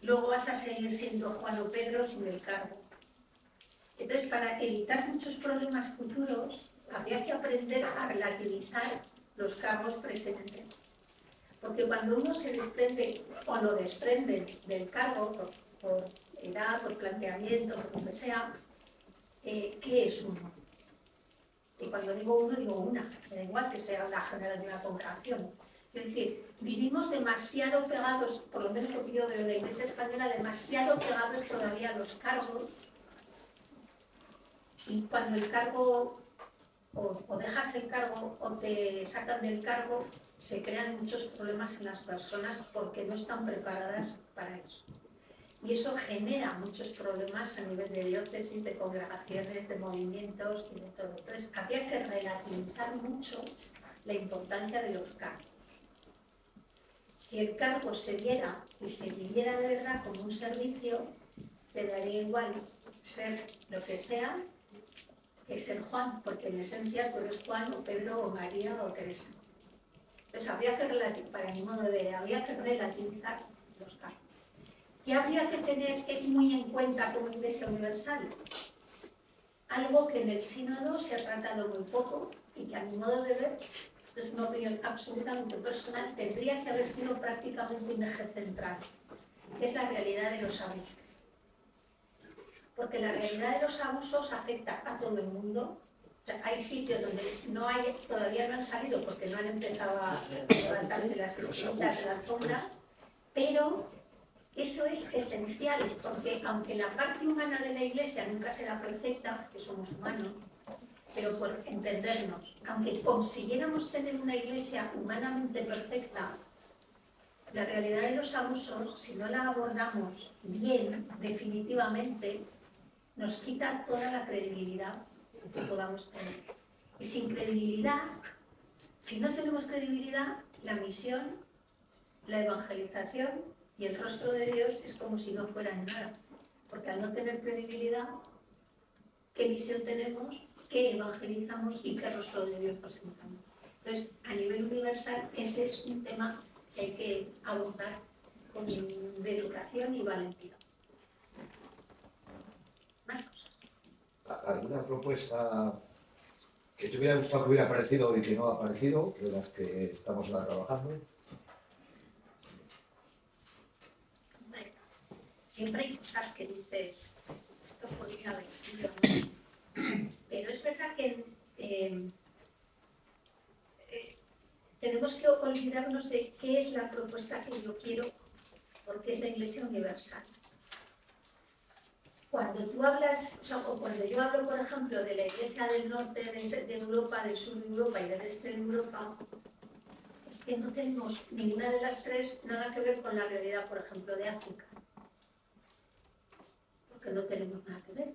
luego vas a seguir siendo Juan o Pedro sin el cargo. Entonces, para evitar muchos problemas futuros, habría que aprender a relativizar los cargos presentes. Porque cuando uno se desprende o lo desprende del cargo, por edad, por planteamiento, por lo que sea, ¿qué es uno? Y cuando digo uno, digo una, me da igual que sea la general de una congregación. Es decir, vivimos demasiado pegados, por lo menos lo que yo veo en la Iglesia española, demasiado pegados todavía a los cargos. Y cuando el cargo, o dejas el cargo o te sacan del cargo, se crean muchos problemas en las personas porque no están preparadas para eso. Y eso genera muchos problemas a nivel de diócesis, de congregaciones, de movimientos y de todo. Entonces, habría que relativizar mucho la importancia de los cargos. Si el cargo se viera y se viviera de verdad como un servicio, te daría igual ser lo que sea que ser Juan, porque en esencia tú eres Juan, o Pedro, o María, o Teresa. Entonces, habría que relativizar los cargos. ¿Qué habría que tener muy en cuenta como Iglesia Universal? Algo que en el sínodo se ha tratado muy poco y que a mi modo de ver, esto es una opinión absolutamente personal, tendría que haber sido prácticamente un eje central, que es la realidad de los abusos. Porque la realidad de los abusos afecta a todo el mundo. O sea, hay sitios donde todavía no han salido porque no han empezado a levantarse las escritas de la alfombra, pero eso es esencial, porque aunque la parte humana de la Iglesia nunca será perfecta, porque somos humanos, pero por entendernos, aunque consiguiéramos tener una Iglesia humanamente perfecta, la realidad de los abusos, si no la abordamos bien, definitivamente, nos quita toda la credibilidad que podamos tener. Y sin credibilidad, si no tenemos credibilidad, la misión, la evangelización y el rostro de Dios es como si no fueran nada. Porque al no tener credibilidad, ¿qué misión tenemos? ¿Qué evangelizamos? ¿Y qué rostro de Dios presentamos? Entonces, a nivel universal, ese es un tema que hay que abordar con educación y valentía. Más cosas. ¿Alguna propuesta que te hubiera gustado que hubiera aparecido y que no ha aparecido, de las que estamos ahora trabajando? Siempre hay cosas que dices, esto podría haber sido, pero es verdad que tenemos que olvidarnos de qué es la propuesta que yo quiero, porque es la Iglesia Universal. Cuando tú hablas, o cuando yo hablo, por ejemplo, de la Iglesia del norte de Europa, del sur de Europa y del este de Europa, es que no tenemos ninguna de las tres nada que ver con la realidad, por ejemplo, de África. Que no tenemos nada que ver.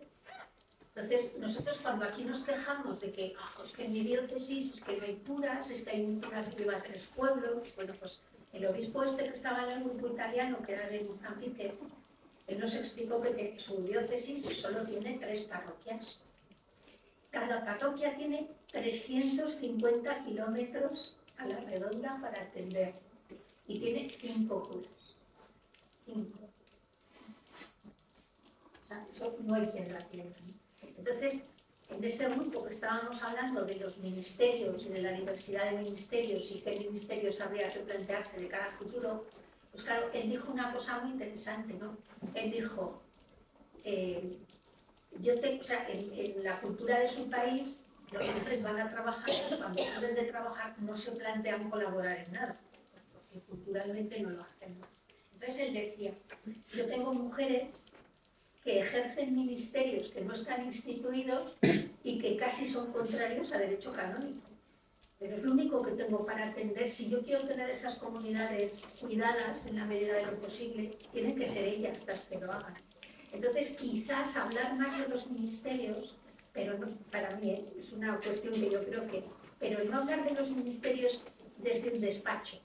Entonces, nosotros cuando aquí nos quejamos de que, es que en mi diócesis es que no hay curas, es que hay un cura que lleva 3 pueblos, bueno, pues el obispo este que estaba en el grupo italiano, que era de Mozambique, él nos explicó que su diócesis solo tiene 3 parroquias. Cada parroquia tiene 350 kilómetros a la redonda para atender y tiene 5 curas. 5. Eso no hay quien la tiene. Entonces, en ese grupo que estábamos hablando de los ministerios y de la diversidad de ministerios y qué ministerios habría que plantearse de cara al futuro, pues claro, él dijo una cosa muy interesante, ¿no? Él dijo, en la cultura de su país, los hombres van a trabajar, cuando salen de trabajar no se plantean colaborar en nada, porque culturalmente no lo hacen. Entonces él decía, yo tengo mujeres que ejercen ministerios que no están instituidos y que casi son contrarios a derecho canónico. Pero es lo único que tengo para atender. Si yo quiero tener esas comunidades cuidadas en la medida de lo posible, tienen que ser ellas las que lo hagan. Entonces, quizás hablar más de los ministerios, pero no, para mí es una cuestión que yo creo que... Pero no hablar de los ministerios desde un despacho.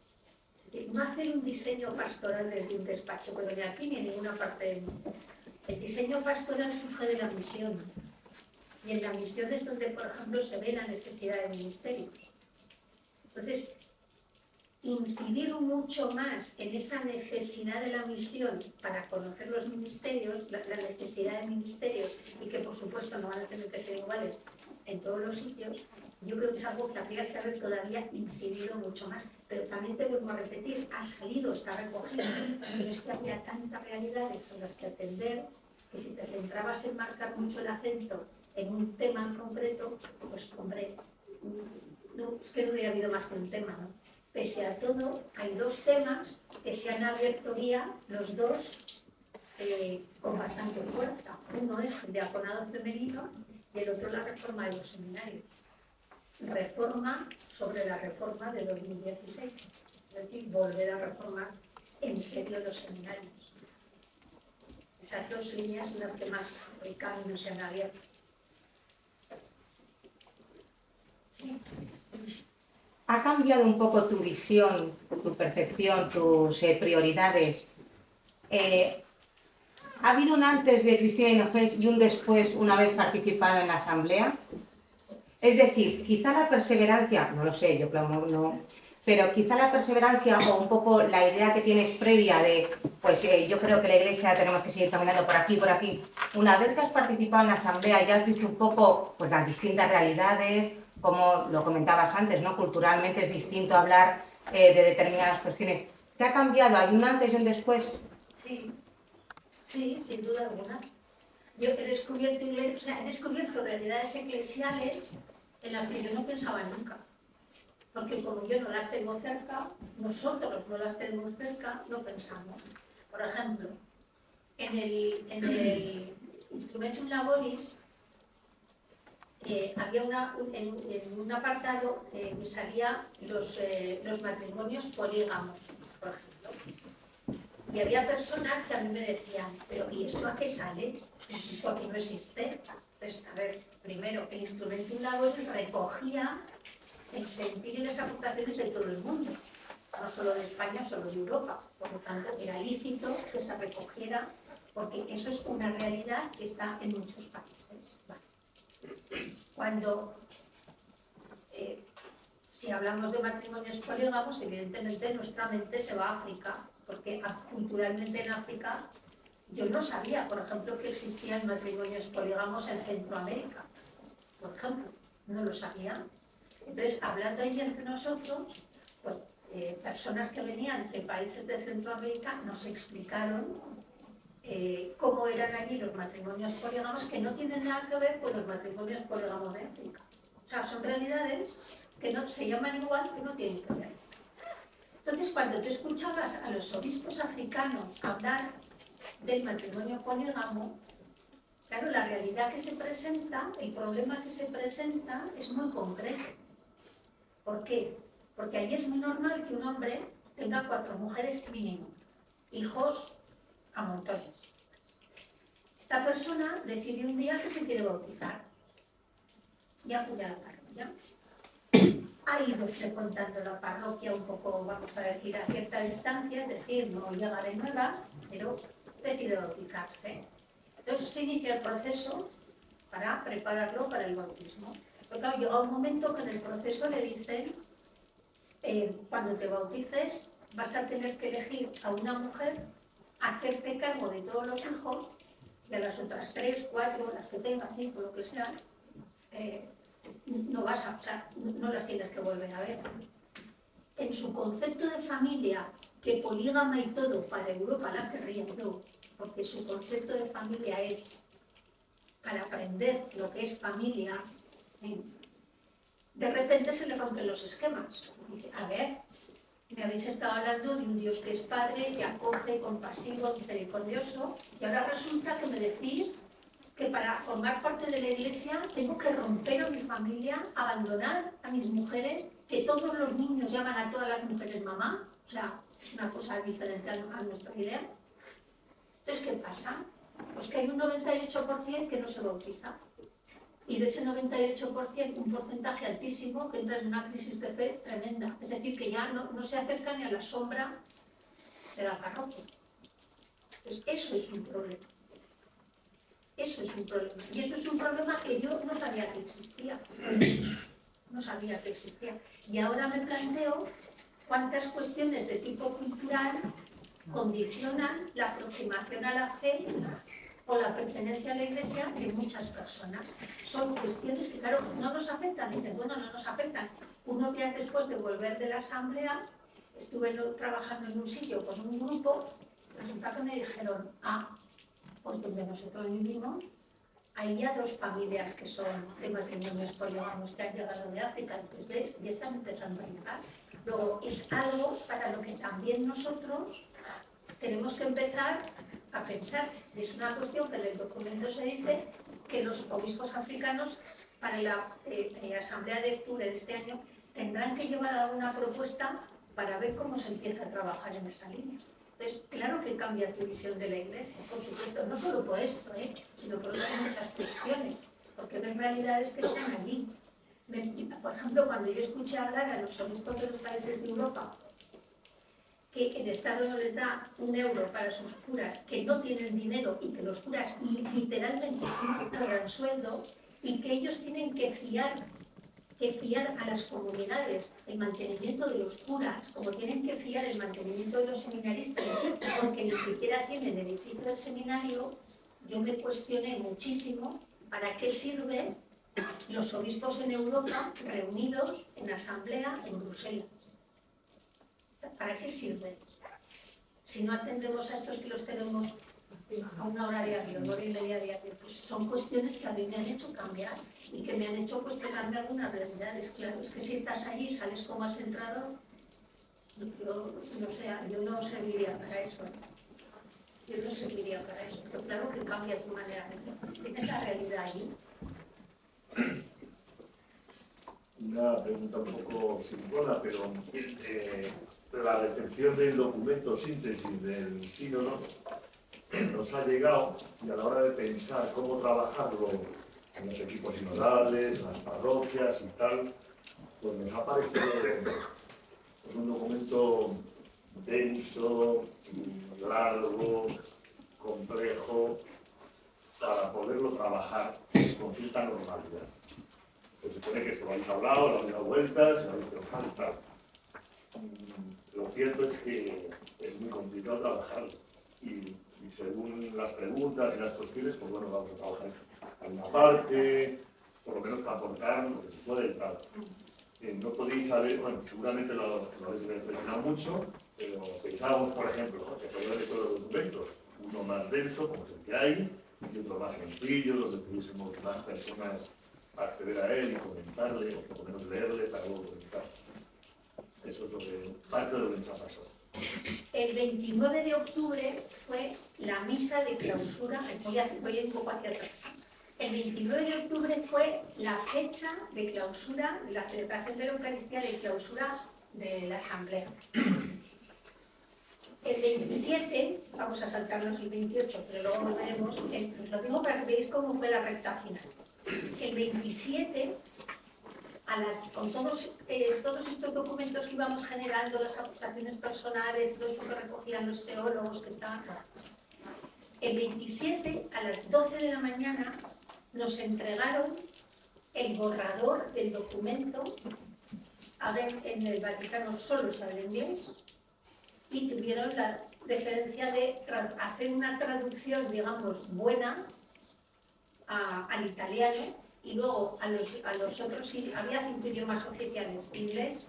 No hacer un diseño pastoral desde un despacho, pero ni aquí ni en ninguna parte del mundo. El diseño pastoral surge de la misión. Y en la misión es donde, por ejemplo, se ve la necesidad de ministerios. Entonces, incidir mucho más en esa necesidad de la misión para conocer los ministerios, la necesidad de ministerios, y que por supuesto no van a tener que ser iguales en todos los sitios, yo creo que es algo que habría que haber todavía incidido mucho más. Pero también te vuelvo a repetir, ha salido, está recogido, pero es que había tantas realidades a las que atender que si te centrabas en marcar mucho el acento en un tema en concreto, pues hombre, no, es que no hubiera habido más que un tema, ¿no? Pese a todo, hay dos temas que se han abierto vía, los dos con bastante fuerza. Uno es el diaconado femenino y el otro la reforma de los seminarios. Reforma sobre la reforma de 2016, es decir, volver a reformar en serio los seminarios. Esas dos líneas son las que más el camino se han abierto. Sí. ¿Ha cambiado un poco tu visión, tu percepción, tus prioridades? ¿Ha habido un antes de Cristina Hinojés y un después una vez participado en la asamblea? Es decir, quizá la perseverancia, no lo sé, yo clamo no, pero quizá la perseverancia o un poco la idea que tienes previa de, pues yo creo que la Iglesia tenemos que seguir caminando por aquí, una vez que has participado en la asamblea ya has visto un poco pues, las distintas realidades, como lo comentabas antes, ¿no? Culturalmente es distinto hablar de determinadas cuestiones. ¿Te ha cambiado? ¿Hay un antes y un después? Sí, sí, sin duda alguna. Yo he descubierto realidades eclesiales en las que yo no pensaba nunca. Porque como yo no las tengo cerca, nosotros no las tenemos cerca, no pensamos. Por ejemplo, en el Instrumentum Laboris había en un apartado que salía los matrimonios polígamos, por ejemplo. Y había personas que a mí me decían, pero ¿y esto a qué sale? Pues esto aquí no existe. Entonces, a ver, primero, el Instrumentum Laboris recogía el sentir y las aportaciones de todo el mundo, no solo de España, solo de Europa. Por lo tanto, era lícito que se recogiera, porque eso es una realidad que está en muchos países. Vale. Cuando, si hablamos de matrimonios polígamos, evidentemente nuestra mente se va a África, porque culturalmente en África yo no sabía, por ejemplo, que existían matrimonios polígamos en Centroamérica, por ejemplo, no lo sabía. Entonces, hablando ahí entre nosotros, pues, personas que venían de países de Centroamérica nos explicaron cómo eran allí los matrimonios polígamos, que no tienen nada que ver con los matrimonios polígamos de África. O sea, son realidades que no se llaman igual, que no tienen que ver. Entonces, cuando tú escuchabas a los obispos africanos hablar del matrimonio polígamo, claro, la realidad que se presenta, el problema que se presenta es muy concreto. ¿Por qué? Porque ahí es muy normal que un hombre tenga 4 mujeres mínimo, hijos a montones. Esta persona decide un día que se quiere bautizar y acude a la parroquia. Ha ido frecuentando la parroquia un poco, vamos a decir, a cierta distancia, es decir, no llega de nueva, pero decide bautizarse. Entonces se inicia el proceso para prepararlo para el bautismo. Pero claro, llega un momento que en el proceso le dicen, cuando te bautices vas a tener que elegir a una mujer, hacerte cargo de todos los hijos, y a las otras 3, 4, las que tengas, 5, lo que sea, no vas a, o sea, no las tienes que volver a ver. En su concepto de familia, que polígama y todo, para Europa la querría, no, porque su concepto de familia es para aprender lo que es familia. De repente se le rompen los esquemas. Dice, a ver, me habéis estado hablando de un Dios que es Padre, que acoge, compasivo, misericordioso, y ahora resulta que me decís que para formar parte de la Iglesia tengo que romper a mi familia, abandonar a mis mujeres, que todos los niños llaman a todas las mujeres mamá, o sea, es una cosa diferente a nuestra idea. Entonces, ¿qué pasa? Pues que hay un 98% que no se bautiza. Y de ese 98%, un porcentaje altísimo que entra en una crisis de fe tremenda. Es decir, que ya no se acerca ni a la sombra de la parroquia. Entonces, eso es un problema. Eso es un problema. Y eso es un problema que yo no sabía que existía. No sabía que existía. Y ahora me planteo cuántas cuestiones de tipo cultural condicionan la aproximación a la fe o la pertenencia a la Iglesia de muchas personas. Son cuestiones que, claro, no nos afectan. Dicen, bueno, no nos afectan. Unos días después de volver de la asamblea, estuve trabajando en un sitio con un grupo, resulta que me dijeron, pues donde nosotros vivimos, hay ya 2 familias que son de matrimonios polígamos que han llegado de África, entonces ves, y están empezando a llegar. Luego, es algo para lo que también nosotros tenemos que empezar a pensar. Es una cuestión que en el documento se dice que los obispos africanos para la asamblea de octubre de este año tendrán que llevar alguna propuesta para ver cómo se empieza a trabajar en esa línea. Entonces, claro que cambia tu visión de la Iglesia, por supuesto, no solo por esto, sino por otras muchas cuestiones, porque ves realidades que están allí. Por ejemplo, cuando yo escuché hablar a los obispos de los países de Europa, que el Estado no les da €1 para sus curas, que no tienen dinero y que los curas literalmente no cobran sueldo y que ellos tienen que fiar a las comunidades el mantenimiento de los curas, como tienen que fiar el mantenimiento de los seminaristas, porque ni siquiera tienen el edificio del seminario, yo me cuestioné muchísimo para qué sirven los obispos en Europa reunidos en asamblea en Bruselas. ¿Para qué sirven? Si no atendemos a estos que los tenemos a una hora diaria, 1 hora y media diaria, pues son cuestiones que a mí me han hecho cambiar y que me han hecho cuestionarme algunas realidades. Claro, es que si estás allí y sales como has entrado, yo no serviría para eso. Yo no serviría para eso, pero claro que cambia tu manera de ver. Tienes la realidad allí. Una pregunta un poco simplona, pero la recepción del documento síntesis del sínodo nos ha llegado, y a la hora de pensar cómo trabajarlo en los equipos sinodales, en las parroquias y tal, pues nos ha parecido pues un documento denso, largo, complejo, para poderlo trabajar con cierta normalidad. Pues se supone que esto lo habéis hablado, lo habéis dado vueltas, lo habéis pensado y tal. Lo cierto es que es muy complicado trabajarlo. Y según las preguntas y las cuestiones, pues bueno, vamos a trabajar en una parte, por lo menos para aportar lo que se puede entrar. No podéis saber, bueno, seguramente lo habéis reflexionado mucho, pero pensábamos, por ejemplo, que podría haber todos los documentos, uno más denso, como es el que hay, y otro más sencillo, donde tuviésemos más personas para acceder a él y comentarle, o por lo menos leerle para luego comentar. Eso es lo que, parte de lo que nos ha pasado. El 29 de octubre fue la misa de clausura, voy a ir un poco hacia atrás. El 29 de octubre fue la fecha de clausura, de la celebración de la Eucaristía de clausura de la Asamblea. El 27, vamos a saltarnos el 28, pero luego volveremos, os lo digo para que veáis cómo fue la recta final. El 27, con todos estos documentos que íbamos generando, las aportaciones personales, todo eso que recogían los teólogos que estaban... El 27, a las 12 de la mañana, nos entregaron el borrador del documento. A ver, en el Vaticano solo se habla inglés y tuvieron la deferencia de hacer una traducción, digamos, buena al italiano, y luego a los otros sí, había 5 idiomas oficiales: inglés,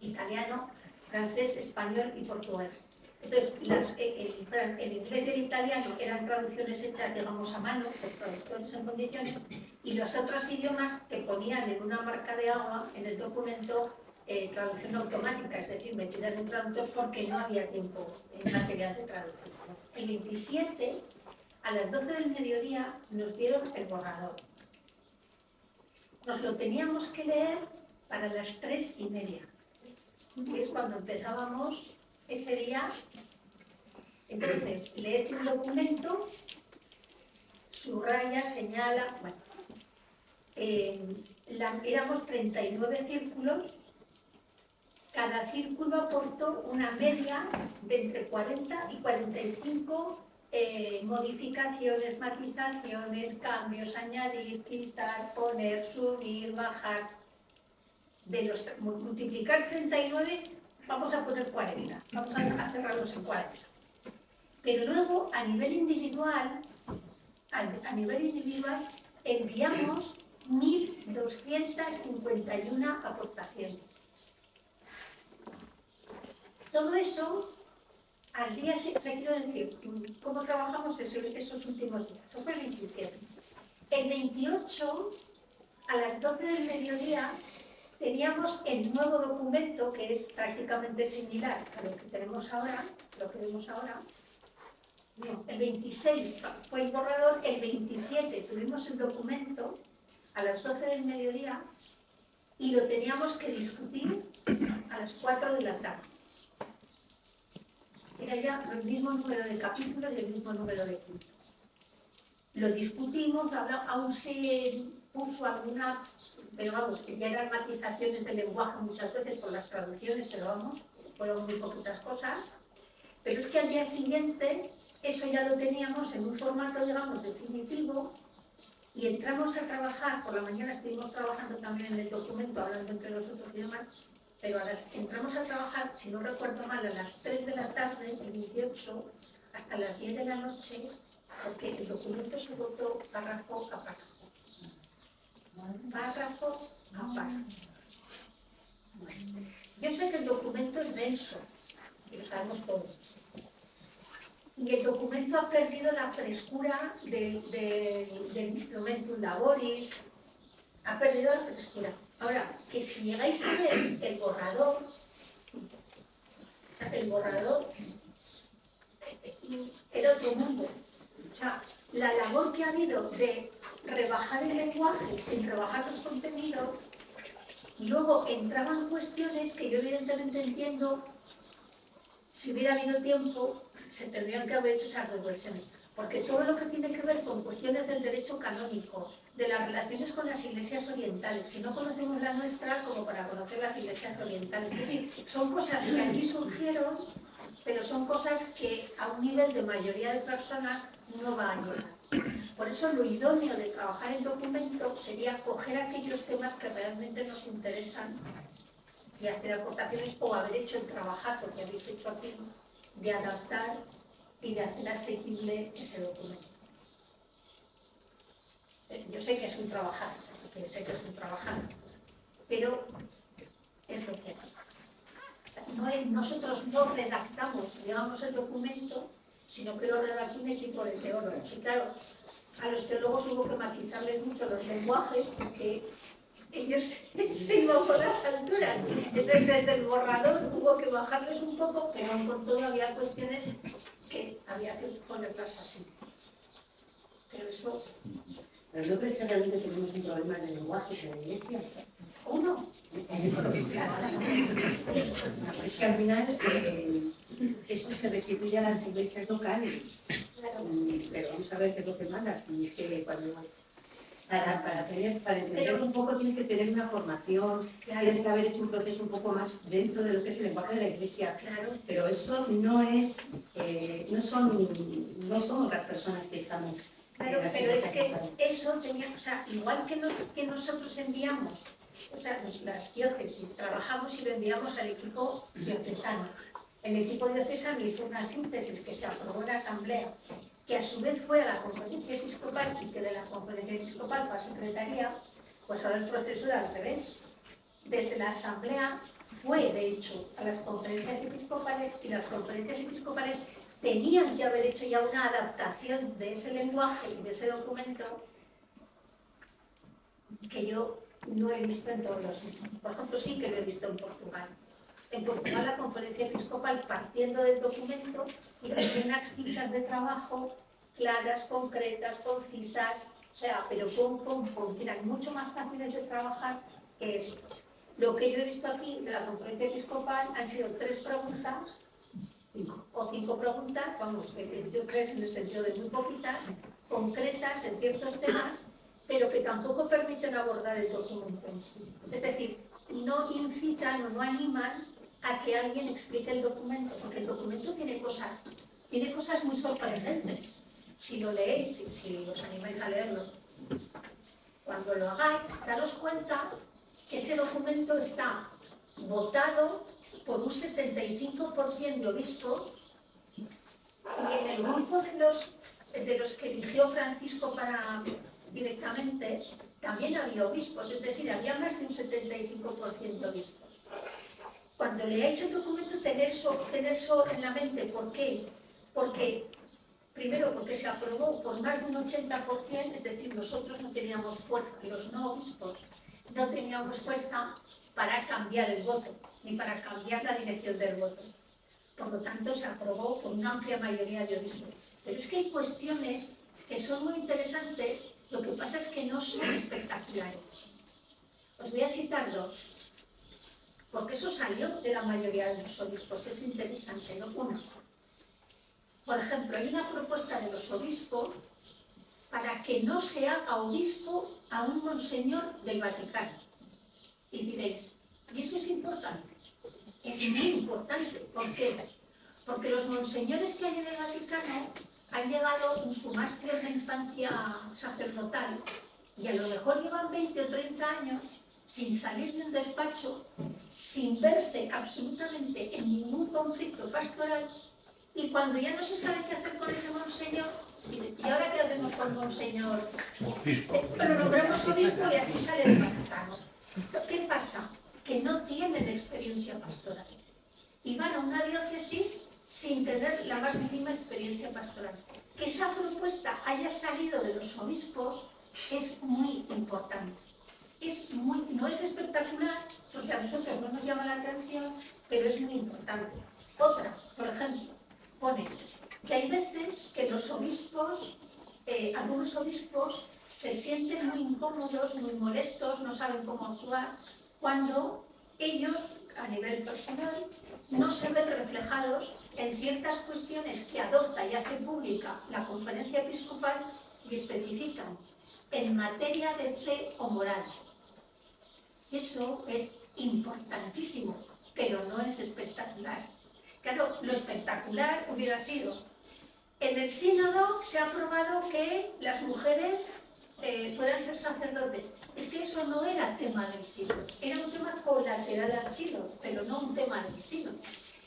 italiano, francés, español y portugués. Entonces, el inglés y el italiano eran traducciones hechas, digamos, a mano, por traductores en condiciones, y los otros idiomas que ponían en una marca de agua en el documento traducción automática, es decir, metida en un traductor porque no había tiempo en material de traducción. El 27, a las 12 del mediodía, nos dieron el borrador. Nos lo teníamos que leer para las 3:30, que es cuando empezábamos ese día. Entonces, leed un documento, subraya, señala, bueno. Éramos 39 círculos, cada círculo aportó una media de entre 40 y 45 modificaciones, matizaciones, cambios, añadir, quitar, poner, subir, bajar. De los multiplicar 39, vamos a poner 40, vamos a cerrarlos en 40. Pero luego, a nivel individual, enviamos 1.251 aportaciones. Todo eso, al día siguiente, o sea, quiero decir, ¿cómo trabajamos esos últimos días? Eso fue el 27. El 28, a las 12 del mediodía, teníamos el nuevo documento, que es prácticamente similar a lo que tenemos ahora, No, el 26 fue el borrador, el 27 tuvimos el documento a las 12 del mediodía y lo teníamos que discutir a las 4 de la tarde. Era ya el mismo número de capítulos y el mismo número de puntos. Lo discutimos, aún se puso alguna, pero vamos, que ya eran matizaciones del lenguaje muchas veces por las traducciones, pero vamos, fueron muy poquitas cosas. Pero es que al día siguiente eso ya lo teníamos en un formato, digamos, definitivo, y entramos a trabajar, por la mañana estuvimos trabajando también en el documento, hablando entre nosotros y demás, pero entramos a trabajar, si no recuerdo mal, a las 3 de la tarde, el 28, hasta las 10 de la noche, porque el documento se votó párrafo a párrafo. Párrafo a párrafo. Yo sé que el documento es denso, y lo sabemos todos. Y el documento ha perdido la frescura del instrumentum laboris, ha perdido la frescura. Ahora, que si llegáis a ver el borrador era otro mundo. O sea, la labor que ha habido de rebajar el lenguaje sin rebajar los contenidos, y luego entraban cuestiones que yo evidentemente entiendo, si hubiera habido tiempo, se tendrían que haber hecho esas revoluciones. Porque todo lo que tiene que ver con cuestiones del derecho canónico, de las relaciones con las iglesias orientales, si no conocemos la nuestra, como para conocer las iglesias orientales. Es decir, son cosas que allí surgieron, pero son cosas que a un nivel de mayoría de personas no va a llegar. Por eso lo idóneo de trabajar el documento sería coger aquellos temas que realmente nos interesan y hacer aportaciones, o haber hecho el trabajazo que habéis hecho aquí, de adaptar y de hacer asequible ese documento. Yo sé que es un trabajazo, pero es lo que hay. Nosotros no redactamos, digamos, el documento, sino que lo redactó un equipo de teólogos. Y claro, a los teólogos hubo que matizarles mucho los lenguajes, porque ellos se iban por las alturas. Entonces, desde el borrador hubo que bajarles un poco, pero con todo había cuestiones que había que ponerlas así. Pero eso... ¿Pero no crees que realmente tenemos un problema de lenguaje en la iglesia? ¿O no? Es que al final eso se restituye a las iglesias locales. Pero vamos a ver qué es lo que manda. Si es que cuando... Para entender un poco tienes que tener una formación, tienes que haber hecho un proceso un poco más dentro de lo que es el lenguaje de la iglesia. Claro. Pero eso no es, no somos las personas que estamos. Claro, pero es que eso tenía, o sea, igual que nosotros enviamos, o sea, las diócesis, trabajamos y lo enviamos al equipo diocesano. El equipo diocesano hizo una síntesis que se aprobó en la asamblea, que a su vez fue a la conferencia episcopal y que de la conferencia episcopal fue a secretaría, pues ahora el proceso era al revés. Desde la asamblea fue, de hecho, a las conferencias episcopales, y las conferencias episcopales tenían que haber hecho ya una adaptación de ese lenguaje y de ese documento que yo no he visto en todos los sitios. Por ejemplo, sí que lo he visto en Portugal. En Portugal la conferencia episcopal, partiendo del documento, y tenía unas fichas de trabajo claras, concretas, concisas, o sea, pero que eran mucho más fáciles de trabajar que esto. Lo que yo he visto aquí de la conferencia episcopal han sido 3 preguntas, o 5 preguntas, vamos, yo creo en el sentido de muy poquitas, concretas en ciertos temas, pero que tampoco permiten abordar el documento en sí. Es decir, no incitan o no animan a que alguien explique el documento, porque el documento tiene cosas tiene cosas muy sorprendentes. Si lo leéis, si os animáis a leerlo, cuando lo hagáis, daros cuenta que ese documento está votado por un 75% de obispos, y en el grupo de los que eligió Francisco para directamente también había obispos, es decir, había más de un 75% de obispos. Cuando leáis el documento, tener eso en la mente. ¿Por qué? Primero, porque se aprobó por más de un 80%, es decir, nosotros no teníamos fuerza, los no obispos no teníamos fuerza para cambiar el voto, ni para cambiar la dirección del voto. Por lo tanto, se aprobó por una amplia mayoría de obispos. Pero es que hay cuestiones que son muy interesantes, lo que pasa es que no son espectaculares. Os voy a citar dos, porque eso salió de la mayoría de los obispos, es interesante, ¿no? Una, por ejemplo, hay una propuesta de los obispos para que no se haga obispo a un monseñor del Vaticano. Y diréis, ¿y eso es importante? Es muy importante. ¿Por qué? Porque los monseñores que hay en el Vaticano han llegado en su más tierna infancia sacerdotal y a lo mejor llevan 20 o 30 años sin salir de un despacho, sin verse absolutamente en ningún conflicto pastoral, y cuando ya no se sabe qué hacer con ese monseñor, ¿y ahora qué hacemos con monseñor? Lo nombramos obispo y así sale del Vaticano. ¿Qué pasa? Que no tienen experiencia pastoral y van a una diócesis sin tener la más mínima experiencia pastoral. Que esa propuesta haya salido de los obispos es muy importante. No es espectacular, porque a nosotros no nos llama la atención, pero es muy importante. Otra, por ejemplo, pone que hay veces que los obispos, algunos obispos se sienten muy incómodos, muy molestos, no saben cómo actuar, cuando ellos, a nivel personal, no se ven reflejados en ciertas cuestiones que adopta y hace pública la Conferencia Episcopal y especifican en materia de fe o moral. Eso es importantísimo, pero no es espectacular. Claro, lo espectacular hubiera sido, en el sínodo se ha aprobado que las mujeres puedan ser sacerdotes. Es que eso no era tema del sínodo, era un tema colateral al sínodo, pero no un tema del sínodo.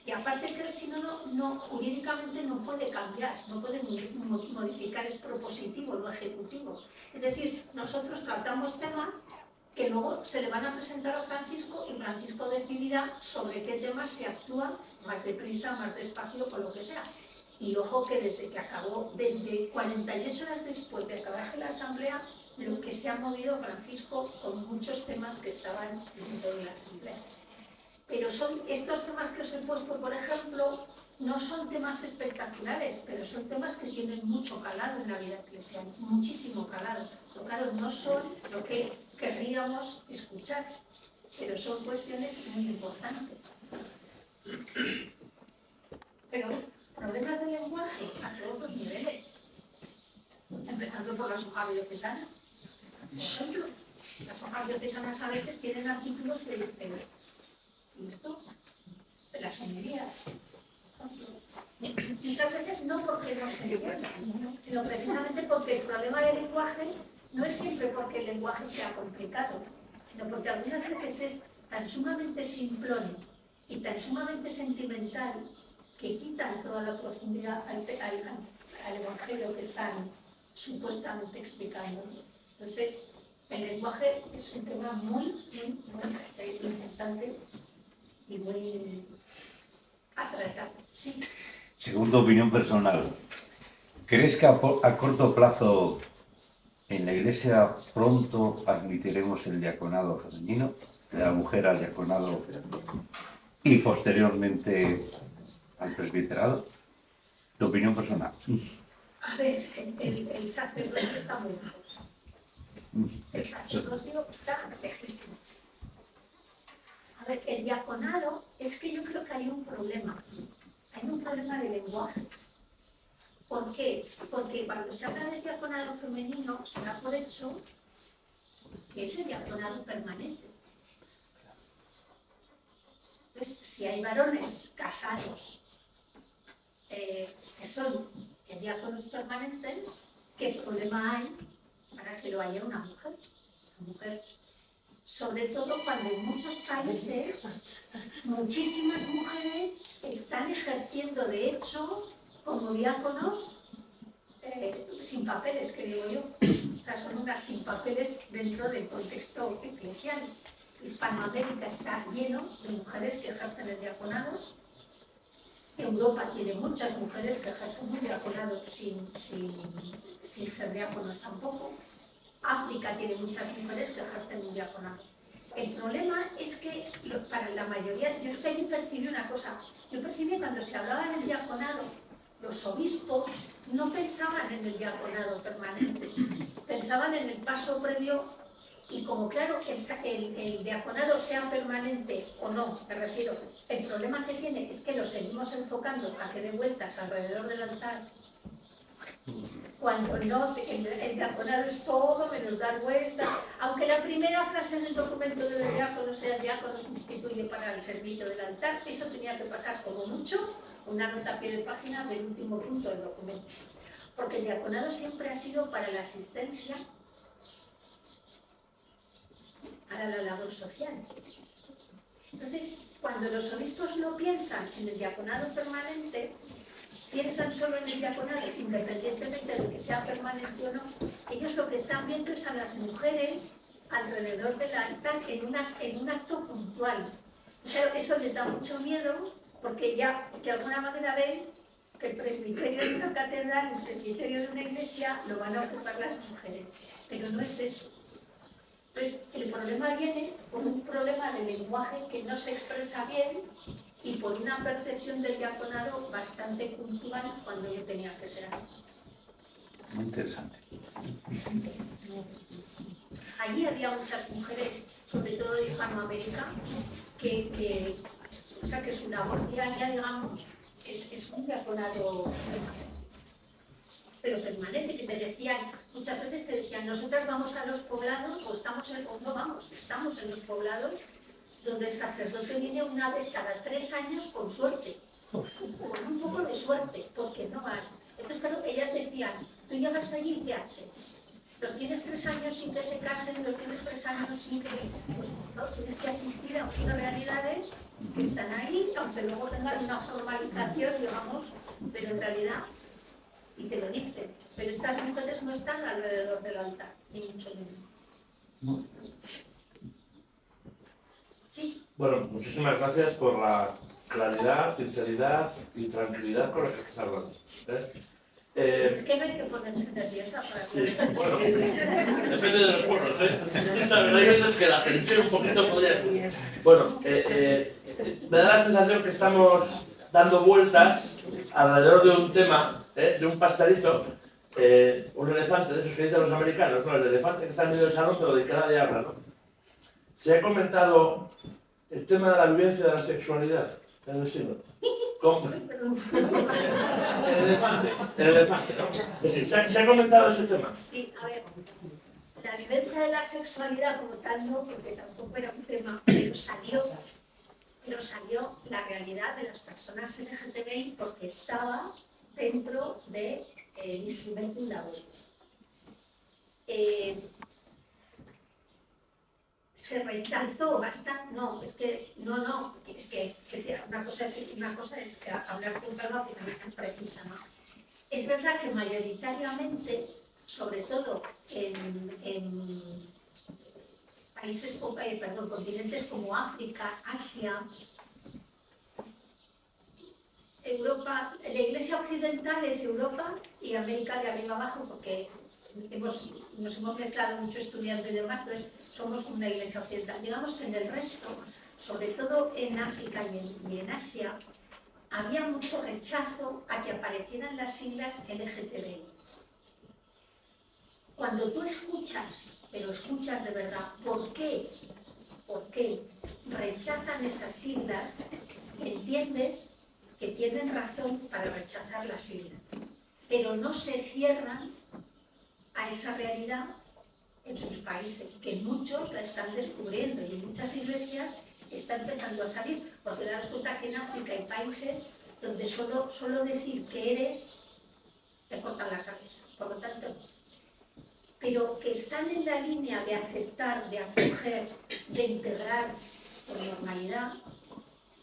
Y aparte que el sínodo jurídicamente no puede cambiar, no puede modificar, es propositivo, no ejecutivo. Es decir, nosotros tratamos temas que luego se le van a presentar a Francisco y Francisco decidirá sobre qué temas se actúa más deprisa, más despacio o lo que sea. Y ojo que desde 48 horas después de acabarse la asamblea, lo que se ha movido Francisco con muchos temas que estaban dentro de la asamblea. Pero son estos temas que os he puesto, por ejemplo, no son temas espectaculares, pero son temas que tienen mucho calado en la vida eclesial, muchísimo calado. Pero claro, no son lo que querríamos escuchar, pero son cuestiones muy importantes. Pero problemas de lenguaje a todos los niveles, empezando por la soja diocesana. Por ejemplo, las sojas diocesanas a veces tienen artículos que dicen esto, las homilerías. Muchas veces no porque no se entiendan, sino precisamente porque el problema del lenguaje no es siempre porque el lenguaje sea complicado, sino porque algunas veces es tan sumamente simplón y tan sumamente sentimental que quitan toda la profundidad al evangelio que están supuestamente explicando. Entonces, el lenguaje es un tema muy importante y muy atractivo. Sí. Segunda opinión personal, ¿crees que a corto plazo en la Iglesia pronto admitiremos el diaconado femenino, de la mujer al diaconado y posteriormente al presbiterado? Tu opinión personal. A ver, el sacerdocio está muy lejos. El sacerdocio está lejísimo. A ver, el diaconado, es que yo creo que hay un problema. Hay un problema de lenguaje. ¿Por qué? Porque cuando se habla del diaconado femenino, se da por hecho que es el diaconado permanente. Entonces, si hay varones casados que son diáconos permanentes, ¿qué problema hay para que lo haya una mujer? Sobre todo cuando en muchos países muchísimas mujeres están ejerciendo de hecho como diáconos sin papeles, que digo yo. O sea, son unas sin papeles dentro del contexto eclesial. Hispanoamérica está lleno de mujeres que ejercen el diaconado. Europa tiene muchas mujeres que ejercen un diaconado sin ser diáconos tampoco. África tiene muchas mujeres que ejercen un diaconado. El problema es que para la mayoría, yo es que ahí percibí una cosa, yo percibí cuando se hablaba del diaconado, los obispos no pensaban en el diaconado permanente, pensaban en el paso previo y como claro que el diaconado sea permanente o no, me refiero, el problema que tiene es que lo seguimos enfocando a que dé vueltas alrededor del altar, cuando no, el diaconado es todo menos dar vueltas, aunque la primera frase en el documento del diácono sea el diácono sustituye para el servicio del altar, eso tenía que pasar como mucho una nota a pie de página del último punto del documento, porque el diaconado siempre ha sido para la asistencia, para la labor social. Entonces, cuando los obispos no piensan en el diaconado permanente, piensan solo en el diaconado, independientemente de que sea permanente o no, ellos lo que están viendo es a las mujeres alrededor del altar en un acto puntual. Claro, eso les da mucho miedo, porque ya de alguna manera ven que el presbiterio de una catedral, el presbiterio de una iglesia, lo van a ocupar las mujeres, pero no es eso. Entonces, el problema viene por un problema de lenguaje que no se expresa bien y por una percepción del diaconado bastante puntual cuando no tenía que ser así. Muy interesante. Allí había muchas mujeres, sobre todo de Hispanoamérica, que su labor diaria, digamos, es un diaconado pero permanente, que te decían, muchas veces te decían, nosotras vamos a los poblados, o no vamos, estamos en los poblados, donde el sacerdote viene una vez cada 3 años con suerte, con un poco de suerte, porque no vas. Entonces, claro, ellas decían, tú llegas allí y ¿qué haces? Los tienes 3 años sin que se casen, los tienes 3 años sin que... Pues no, tienes que asistir a unas realidades que están ahí, aunque luego tengan una formalización, digamos, pero en realidad, y te lo dicen, pero estas mujeres no están alrededor del altar, ni mucho menos. Sí. Bueno, muchísimas gracias por la claridad, sinceridad y tranquilidad con la que estás hablando. Es que no hay que ponerse nerviosa para sí, bueno, depende de los pueblos, ¿Sabes? Hay veces que la tensión un poquito podría... Bueno, me da la sensación que estamos dando vueltas alrededor de un tema, de un pastelito, un elefante, de esos que dicen los americanos, ¿no? El elefante que está en medio del salón, pero de que nadie habla, ¿no? Se ha comentado el tema de la vivencia de la sexualidad en el sínodo. El elefante, ¿no? Sí, ¿se ha comentado ese tema? Sí, a ver, la vivencia de la sexualidad como tal no, porque tampoco era un tema, pero salió la realidad de las personas LGTBI porque estaba dentro del instrumento laboral. Se rechazó bastante, una cosa es que hablar con calma que también es precisa, ¿no? Es verdad que mayoritariamente, sobre todo en países, continentes como África, Asia, Europa, la Iglesia occidental es Europa y América de arriba abajo, porque nos hemos mezclado mucho estudiando y demás, entonces somos una iglesia occidental. Digamos que en el resto, sobre todo en África y en Asia, había mucho rechazo a que aparecieran las siglas LGTBI. Cuando tú escuchas, pero escuchas de verdad, ¿por qué rechazan esas siglas? Entiendes que tienen razón para rechazar las siglas, pero no se cierran a esa realidad en sus países, que muchos la están descubriendo y en muchas iglesias está empezando a salir, porque daros cuenta que en África hay países donde solo decir que eres te corta la cabeza. Por lo tanto, pero que están en la línea de aceptar, de acoger, de integrar con normalidad,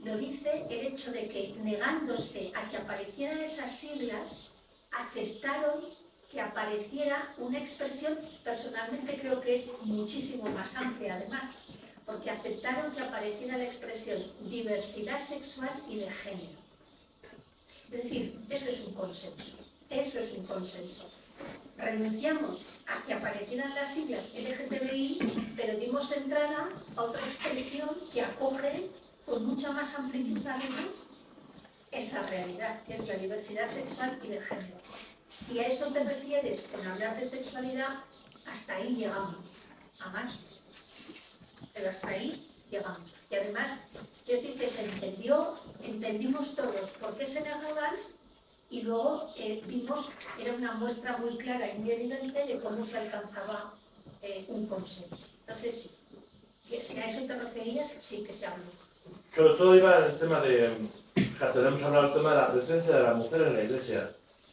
lo dice el hecho de que, negándose a que aparecieran esas siglas, aceptaron que apareciera una expresión, personalmente creo que es muchísimo más amplia además, porque aceptaron que apareciera la expresión diversidad sexual y de género. Es decir, eso es un consenso, eso es un consenso. Renunciamos a que aparecieran las siglas LGTBI, pero dimos entrada a otra expresión que acoge con mucha más amplitud además esa realidad, que es la diversidad sexual y de género. Si a eso te refieres con hablar de sexualidad, hasta ahí llegamos, a más. Pero hasta ahí llegamos. Y además, quiero decir que se entendimos todos por qué se negaban y luego vimos, era una muestra muy clara y muy evidente de cómo se alcanzaba un consenso. Entonces, sí, si a eso te referías, sí que se habló. Sobre todo iba en el tema de, tenemos hablado del tema de la presencia de la mujer en la iglesia.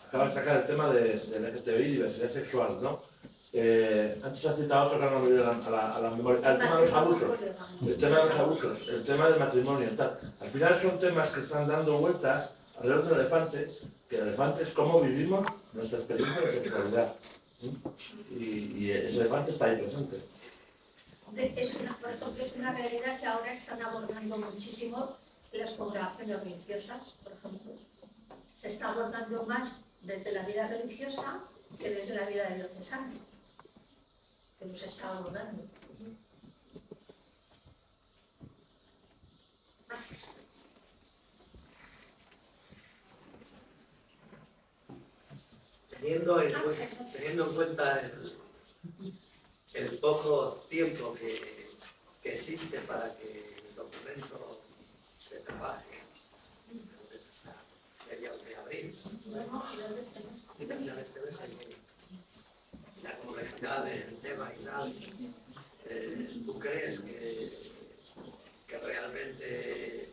Acaba de sacar el tema de LGTBI, diversidad sexual, ¿no? Antes has citado otro que no me viene a la memoria, el tema de los abusos, el tema del matrimonio y tal. Al final son temas que están dando vueltas alrededor del elefante, que el elefante es cómo vivimos nuestra experiencia de sexualidad. Y ese elefante está ahí presente. Es una realidad que ahora están abordando muchísimo las congregaciones religiosas, por ejemplo. Se está abordando más desde la vida religiosa que desde la vida diocesana, que nos está abordando. Teniendo en cuenta el poco tiempo que existe para que el documento se trabaje, entonces hasta mediados de abril, y también este mes la complejidad del tema y tal, ¿tú crees que realmente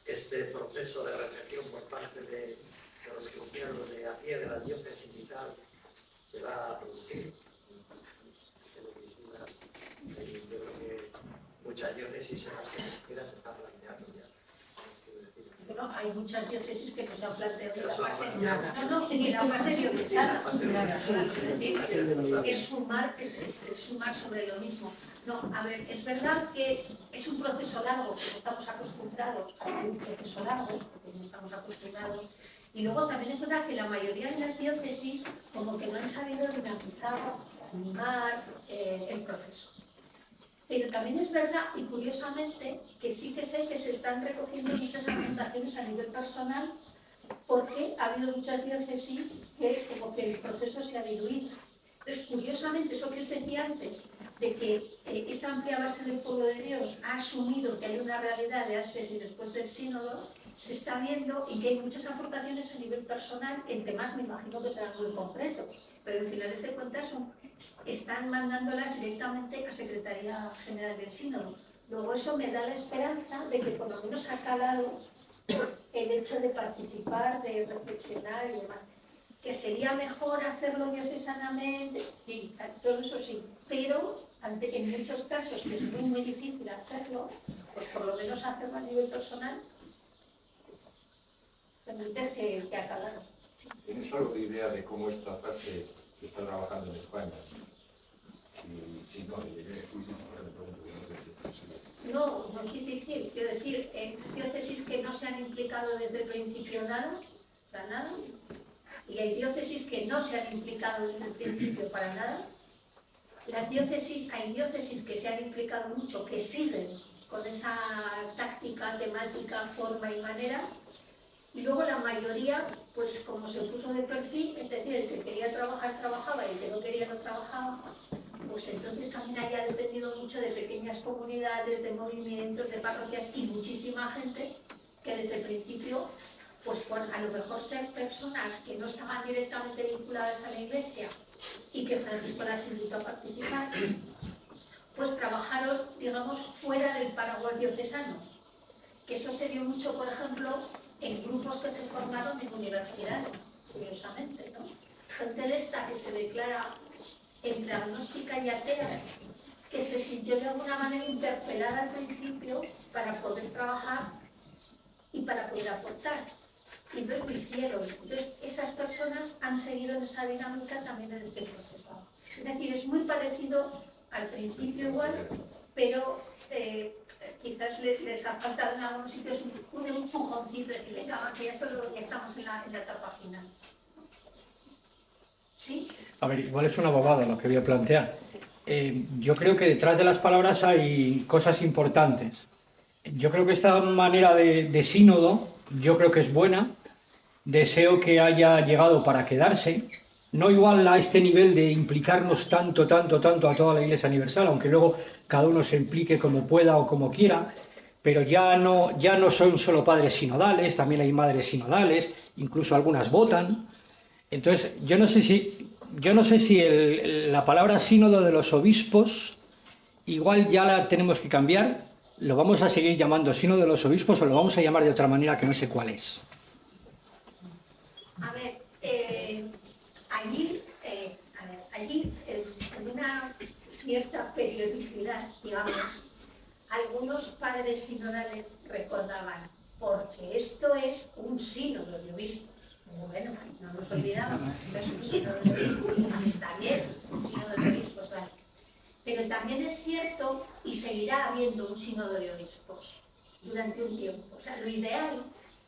este proceso de reflexión por parte de los cristianos de a pie de la diócesis y tal se va a producir? Yo creo que muchas diócesis en las que ni siquiera se están planteando ya. Bueno, hay muchas diócesis que no se han planteado en la fase, en la fase diocesana. Es sumar sobre lo mismo. No, a ver, es verdad que es un proceso largo, que no estamos acostumbrados a un proceso largo, porque no estamos acostumbrados. Y luego también es verdad que la mayoría de las diócesis como que no han sabido dinamizar, animar el proceso. Pero también es verdad, y curiosamente, que sí que sé que se están recogiendo muchas aportaciones a nivel personal, porque ha habido muchas diócesis que como que el proceso se ha diluido. Entonces, curiosamente, eso que os decía antes, de que esa amplia base del pueblo de Dios ha asumido que hay una realidad de antes y después del sínodo, se está viendo y que hay muchas aportaciones a nivel personal en temas, me imagino que serán muy concretos, pero en finales de cuentas están mandándolas directamente a Secretaría General del Sínodo. Luego eso me da la esperanza de que por lo menos ha calado el hecho de participar, de reflexionar y demás. Que sería mejor hacerlo diocesanamente, y todo eso sí, pero en muchos casos que es muy difícil hacerlo, pues por lo menos hacerlo a nivel personal, permites que acabar. Sí. ¿Tienes algo de idea de cómo esta fase se está trabajando en España? Si no, no es difícil, quiero decir, en diócesis que no se han implicado desde el principio nada, o sea, nada, y hay diócesis que no se han implicado desde el principio para nada. Hay diócesis que se han implicado mucho, que siguen con esa táctica, temática, forma y manera, y luego la mayoría, pues como se puso de perfil, es decir, el que quería trabajar, trabajaba, y el que no quería, no trabajaba, pues entonces también haya dependido mucho de pequeñas comunidades, de movimientos, de parroquias, y muchísima gente que desde el principio, pues a lo mejor ser personas que no estaban directamente vinculadas a la Iglesia y que Francisco las invitó a participar, pues trabajaron, digamos, fuera del paraguas diocesano, que Eso se vio mucho, por ejemplo, en grupos que se formaron en universidades, curiosamente, ¿no? Gente de esta que se declara entre agnóstica y atea, que se sintió de alguna manera interpelada al principio para poder trabajar y para poder aportar. Y entonces lo hicieron. Entonces esas personas han seguido en esa dinámica también en este proceso. Es decir, es muy parecido al principio igual, pero quizás les ha faltado en algunos sitios un empujoncito de decir, venga, que ya estamos en la etapa final. ¿Sí? A ver, igual es una bobada lo que voy a plantear. Yo creo que detrás de las palabras hay cosas importantes. Yo creo que esta manera de sínodo, yo creo que es buena. Deseo que haya llegado para quedarse. No igual a este nivel de implicarnos tanto a toda la Iglesia Universal, aunque luego cada uno se implique como pueda o como quiera, pero ya no son solo padres sinodales, también hay madres sinodales, incluso algunas votan. Entonces, yo no sé si la palabra sínodo de los obispos igual ya la tenemos que cambiar. ¿Lo vamos a seguir llamando sínodo de los obispos o lo vamos a llamar de otra manera que no sé cuál es? A ver, allí en una cierta periodicidad, digamos, algunos padres sinodales recordaban, porque esto es un sínodo de obispos. Bueno, no nos olvidamos, esto es un sínodo de obispos, está bien, un sínodo de obispos, vale. Pero también es cierto, y seguirá habiendo un sínodo de obispos durante un tiempo. O sea, lo ideal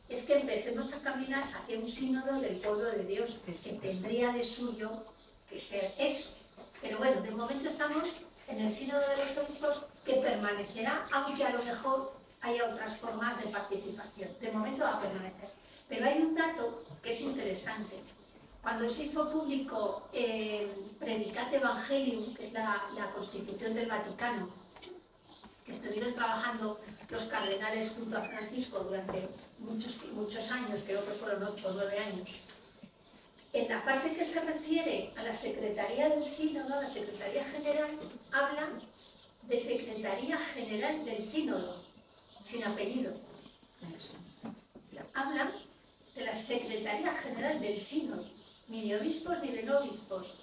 es que empecemos a caminar hacia un sínodo del pueblo de Dios, que tendría de suyo que ser eso. Pero bueno, de momento estamos en el sínodo de los obispos, que permanecerá, aunque a lo mejor haya otras formas de participación. De momento va a permanecer. Pero hay un dato que es interesante. Cuando se hizo público Predicat Evangelium, que es la Constitución del Vaticano, que estuvieron trabajando los cardenales junto a Francisco durante muchos años, creo que fueron 8 o 9 años, en la parte que se refiere a la Secretaría del Sínodo, la Secretaría General, habla de Secretaría General del Sínodo, sin apellido. Hablan de la Secretaría General del Sínodo, ni de obispos ni de no obispos.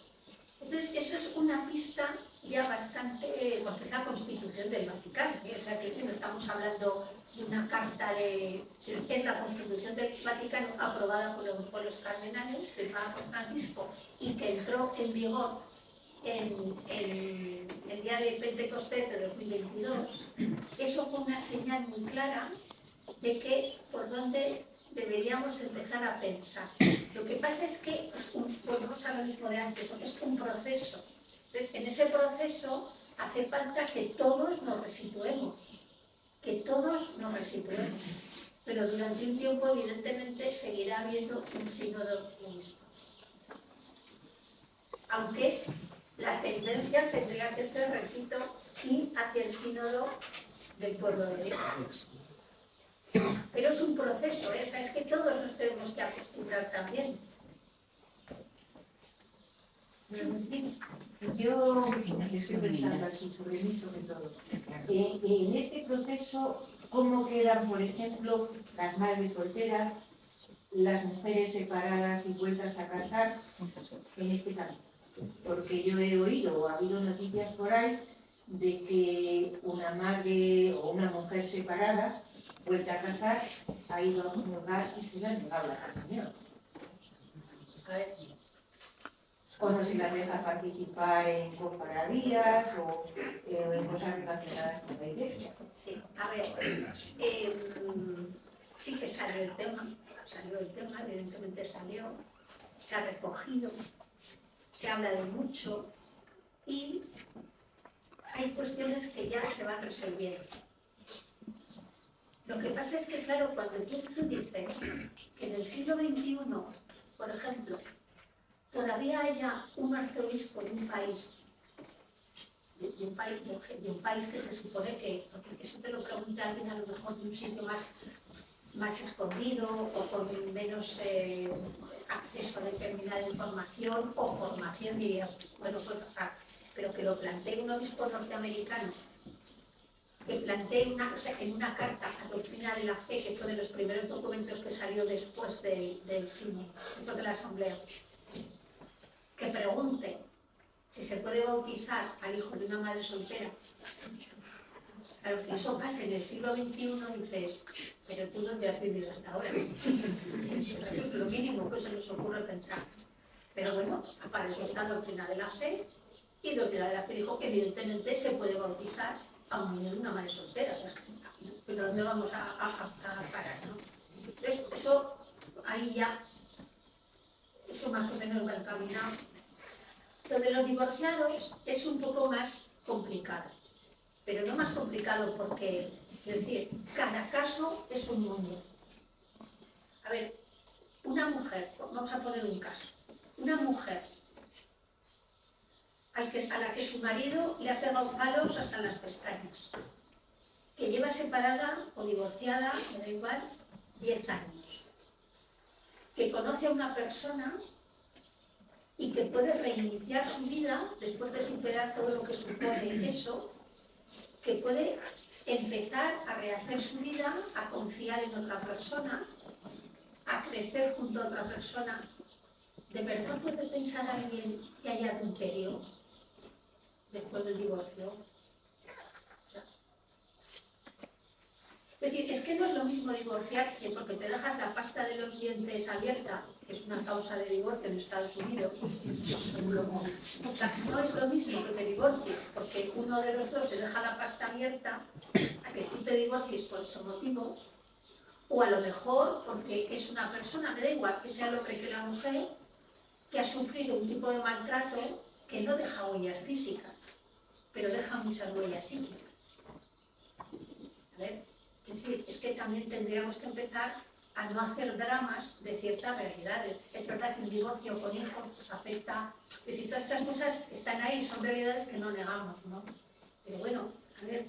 Entonces, eso es una pista ya bastante, porque es la Constitución del Vaticano, ¿eh? O sea, que no estamos hablando de una carta es la Constitución del Vaticano aprobada por los cardenales, firmada por Francisco, y que entró en vigor en el día de Pentecostés de 2022. Eso fue una señal muy clara de que por dónde deberíamos empezar a pensar. Lo que pasa es que volvemos a lo mismo de antes, es un proceso. Entonces, en ese proceso hace falta que todos nos resituemos, pero durante un tiempo evidentemente seguirá habiendo un sínodo mismo. Aunque la tendencia tendría que ser, repito, ir hacia el sínodo del pueblo de Dios. Pero es un proceso, ¿eh? O sea, es que todos nos tenemos que acostumbrar también. Yo estoy pensando aquí sobre mí, sobre todo. En este proceso, ¿cómo quedan, por ejemplo, las madres solteras, las mujeres separadas y vueltas a casar en este camino? Porque yo he oído o ha habido noticias por ahí de que una madre o una mujer separada, vuelta a casar, ha ido a un lugar y se le ha negado la comunión. O no se las deja participar en cofradías o en cosas relacionadas con la iglesia. Sí, a ver, sí que salió el tema, evidentemente salió, se ha recogido, se habla de mucho y hay cuestiones que ya se van resolviendo. Lo que pasa es que, claro, cuando tú dices que en el siglo XXI, por ejemplo, todavía haya un arzobispo de un país, de un país que se supone que, porque eso te lo pregunta alguien a lo mejor de un sitio más escondido o con menos acceso a determinada información o formación, diría, bueno, puede pasar, pero que lo plantee un obispo norteamericano que plantee una cosa en una carta a Doctrina de la Fe, que fue de los primeros documentos que salió después del sínodo, después de la asamblea, que pregunte si se puede bautizar al hijo de una madre soltera. Claro, que eso pasa en el siglo XXI, dices, pero tú dónde has vivido hasta ahora. Eso es lo mínimo que se nos ocurre pensar. Pero bueno, para eso está la Doctrina de la Fe, y Doctrina de la Fe dijo que evidentemente se puede bautizar a un niño de una madre soltera. O sea, pero ¿dónde vamos a parar, no? Entonces, eso, ahí ya, eso más o menos va encaminado. Lo de los divorciados es un poco más complicado, pero no más complicado porque, es decir, cada caso es un mundo. A ver, una mujer, vamos a poner un caso, una mujer a la que su marido le ha pegado palos hasta las pestañas, que lleva separada o divorciada, me da igual, 10 años, que conoce a una persona y que puede reiniciar su vida después de superar todo lo que supone eso, que puede empezar a rehacer su vida, a confiar en otra persona, a crecer junto a otra persona. ¿De verdad puede pensar alguien que haya adulterio después del divorcio? O sea, es decir, es que no es lo mismo divorciarse porque te dejas la pasta de los dientes abierta, que es una causa de divorcio en Estados Unidos. O sea, no es lo mismo que te divorcies porque uno de los dos se deja la pasta abierta a que tú te divorcies por ese motivo, o a lo mejor porque es una persona, me da igual que sea el hombre que la mujer, que ha sufrido un tipo de maltrato que no deja huellas físicas, pero deja muchas huellas psíquicas. A ver, es decir, es que también tendríamos que empezar a no hacer dramas de ciertas realidades. Es verdad que un divorcio con hijos pues afecta, es decir, todas estas cosas están ahí, son realidades que no negamos, ¿no? Pero bueno, a ver.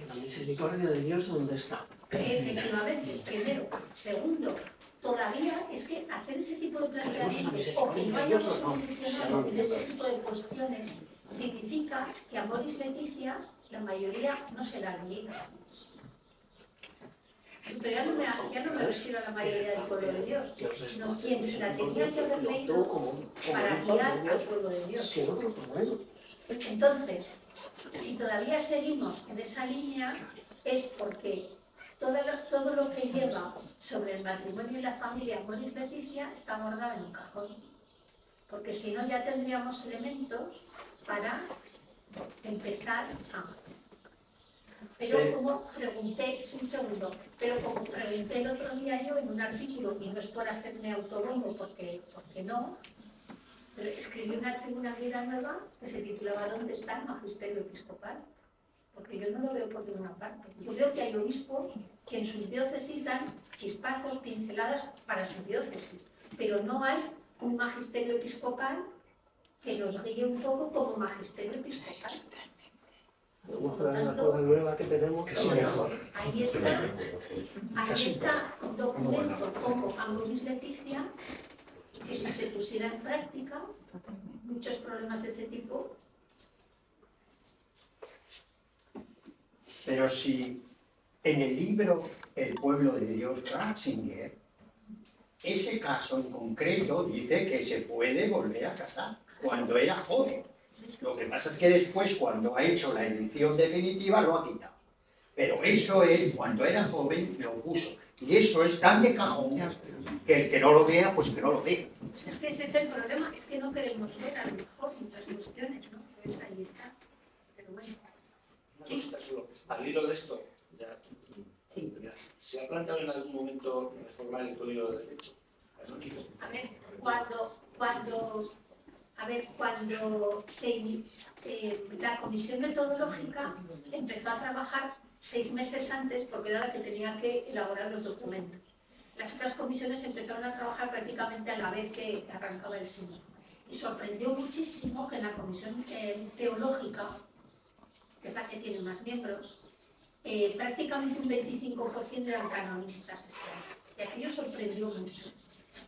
La misericordia de Dios, ¿dónde está? Efectivamente, primero. Segundo, todavía es que hacer ese tipo de planteamientos o que no hayamos solucionado en ese tipo de cuestiones significa que a Moris Leticia la mayoría no se la niega. Pero ya no me refiero a la mayoría del pueblo de Dios, sino quien se la tenía que haber leído para guiar al pueblo de Dios. Entonces, si todavía seguimos en esa línea, es porque todo lo que lleva sobre el matrimonio y la familia Moris Leticia está guardado en un cajón. Porque si no, ya tendríamos elementos para empezar a... Pero como pregunté, un segundo, pero como pregunté el otro día yo en un artículo, y no es por hacerme autobombo, porque no, pero escribí una tribuna Vida Nueva que se titulaba ¿Dónde está el magisterio episcopal? Porque yo no lo veo por ninguna parte. Yo veo que hay obispos que en sus diócesis dan chispazos, pinceladas para su diócesis, pero no hay un magisterio episcopal que los guíe un poco como magisterio episcopal. Nueva que tenemos, que es mejor. Ahí está un documento como Amoris Leticia, que si se pusiera en práctica, muchos problemas de ese tipo. Pero si en el libro El pueblo de Dios, Ratzinger, ese caso en concreto dice que se puede volver a casar cuando era joven. Lo que pasa es que después, cuando ha hecho la edición definitiva, lo ha quitado. Pero eso él, cuando era joven, lo puso. Y eso es tan de cajón que el que no lo vea, pues que no lo vea. Pues es que ese es el problema, es que no queremos ver a lo mejor muchas cuestiones, ¿no? Pues ahí está. Pero bueno. Sí. Al hilo de esto, ¿se ha planteado en algún momento reformar el Código de Derecho? A ver, cuando la comisión metodológica empezó a trabajar 6 meses antes, porque era la que tenía que elaborar los documentos. Las otras comisiones empezaron a trabajar prácticamente a la vez que arrancaba el sínodo. Y sorprendió muchísimo que en la comisión teológica, que es la que tiene más miembros, prácticamente un 25% eran canonistas este año. Y aquello sorprendió mucho.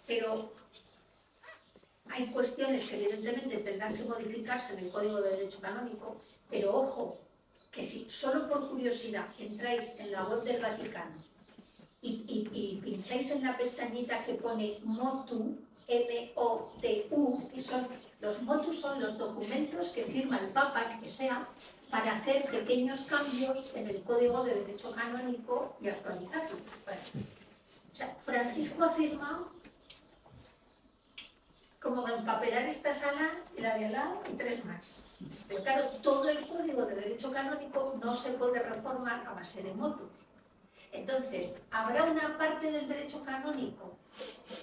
Pero hay cuestiones que evidentemente tendrán que modificarse en el Código de Derecho Canónico, pero ojo, que si solo por curiosidad entráis en la web del Vaticano y pincháis en la pestañita que pone MOTU, M-O-T-U, que son los motus, son los documentos que firma el Papa, que sea, para hacer pequeños cambios en el Código de Derecho Canónico y actualizarlo. Bueno, o sea, Francisco ha firmado como empapelar esta sala y la de al lado y 3 más. Pero claro, todo el Código de Derecho Canónico no se puede reformar a base de motus. Entonces, habrá una parte del derecho canónico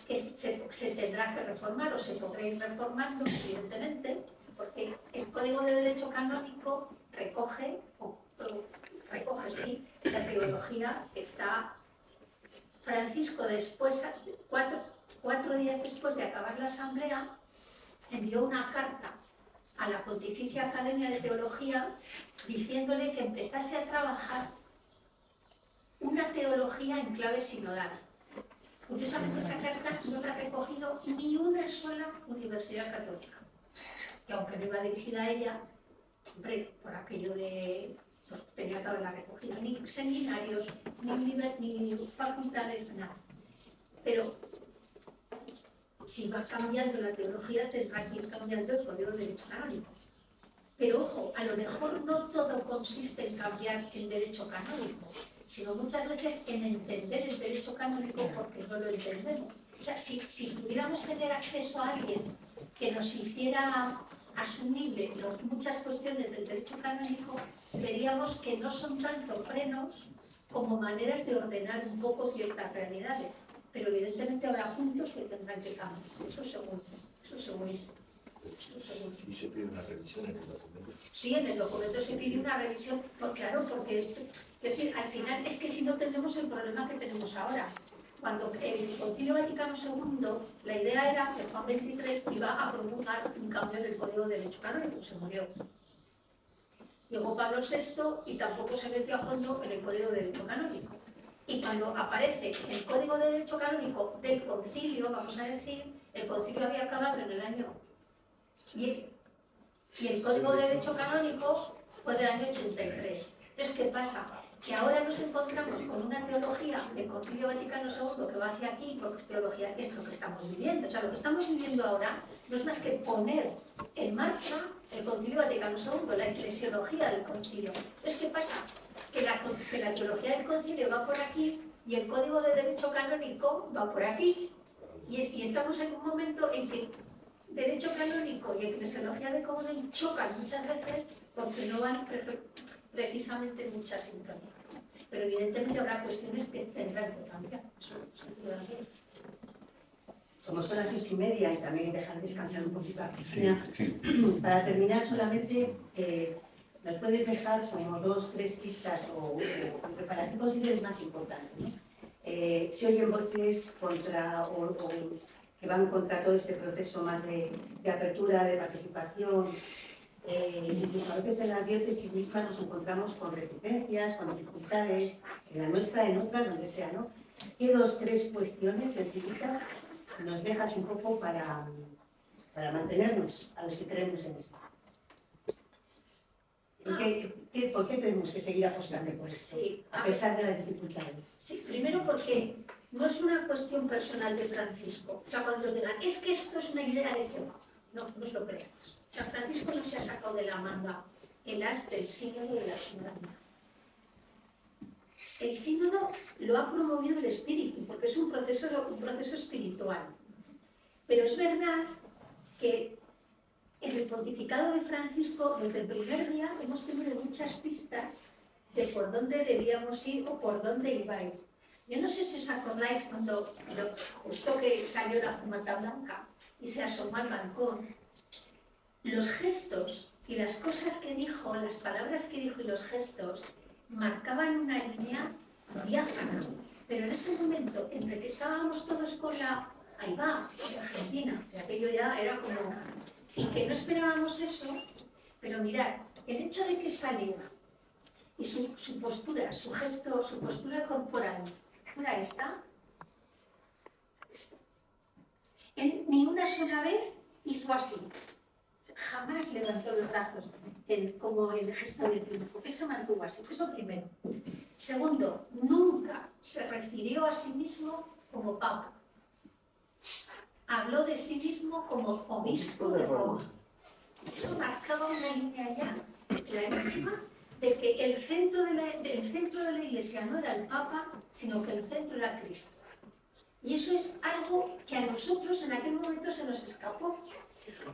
que se tendrá que reformar o se podrá ir reformando, evidentemente, porque el Código de Derecho Canónico recoge sí, la teología que está. Francisco, después, cuatro días después de acabar la asamblea, envió una carta a la Pontificia Academia de Teología diciéndole que empezase a trabajar una teología en clave sinodal. Curiosamente, esa carta no la ha recogido ni una sola universidad católica, que aunque no iba dirigida a ella, hombre, por aquello de pues, tenía que haberla recogido, ni seminarios, ni facultades, nada. Pero si va cambiando la teología, tendrá que ir cambiando el Código de Derecho Canónico. Pero ojo, a lo mejor no todo consiste en cambiar el derecho canónico, sino muchas veces en entender el derecho canónico porque no lo entendemos. O sea, si pudiéramos tener acceso a alguien que nos hiciera asumible muchas cuestiones del derecho canónico, veríamos que no son tanto frenos como maneras de ordenar un poco ciertas realidades. Pero evidentemente habrá puntos que tendrán que cambiar, eso seguro, eso segurísimo. ¿Y se pide una revisión en el documento? Sí, en el documento se pide una revisión, claro, porque es decir, al final es que si no tenemos el problema que tenemos ahora. Cuando el Concilio Vaticano II, la idea era que Juan XXIII iba a promulgar un cambio en el Código de Derecho Canónico, se murió. Llegó Pablo VI y tampoco se metió a fondo en el Código de Derecho Canónico. Y cuando aparece el Código de Derecho Canónico del Concilio, vamos a decir, el Concilio había acabado en el año... Y el Código de Derecho Canónico fue del año 83. Entonces, ¿qué pasa? Que ahora nos encontramos con una teología del Concilio Vaticano II que va hacia aquí, porque es teología, es lo que estamos viviendo. O sea, lo que estamos viviendo ahora no es más que poner en marcha el Concilio Vaticano II, la eclesiología del Concilio. Entonces, ¿qué pasa? Que la teología del Concilio va por aquí y el Código de Derecho Canónico va por aquí. Y estamos en un momento en que derecho canónico y eclesiología de común chocan muchas veces porque no van precisamente en mucha sintonía. Pero evidentemente habrá cuestiones que tendrán que cambiar. Eso seguramente. Como son las 6:30 y también dejar descansar un poquito a Cristina, para terminar solamente, ¿nos puedes dejar como 2 o 3 pistas o para qué consideres más importante? ¿No? Se oyen voces contra que van contra todo este proceso más de apertura, de participación. Incluso a veces en las diócesis mismas nos encontramos con reticencias, con dificultades, en la nuestra, en otras, donde sea, ¿no? ¿Qué 2 o 3 cuestiones sencillitas nos dejas un poco para mantenernos a los que creemos en esto? ¿Por qué tenemos que seguir apostando por esto, a pesar de las dificultades? Sí, primero porque no es una cuestión personal de Francisco. O sea, cuando os digan, es que esto es una idea de este Papa. No, no os lo creáis. O sea, Francisco no se ha sacado de la manga el as del sínodo de la ciudadanía. El sínodo lo ha promovido el espíritu, porque es un proceso espiritual. Pero es verdad que en el pontificado de Francisco, desde el primer día, hemos tenido muchas pistas de por dónde debíamos ir o por dónde iba a ir. Yo no sé si os acordáis cuando, justo que salió la fumata blanca y se asomó al balcón, los gestos y las cosas que dijo, las palabras que dijo y los gestos marcaban una línea diáfana. Pero en ese momento, entre que estábamos todos con la ahí va, de Argentina, que aquello ya era como... y que no esperábamos eso, pero mirad, el hecho de que saliera y su postura, su gesto, su postura corporal, fuera esta, él ni una sola vez hizo así, jamás levantó los brazos. como el gesto de triunfo, que se mantuvo así. Eso primero. Segundo, nunca se refirió a sí mismo como papa. Habló de sí mismo como obispo de Roma. Eso marcaba una línea ya clarísima de que el centro de la Iglesia no era el Papa, sino que el centro era Cristo. Y eso es algo que a nosotros en aquel momento se nos escapó.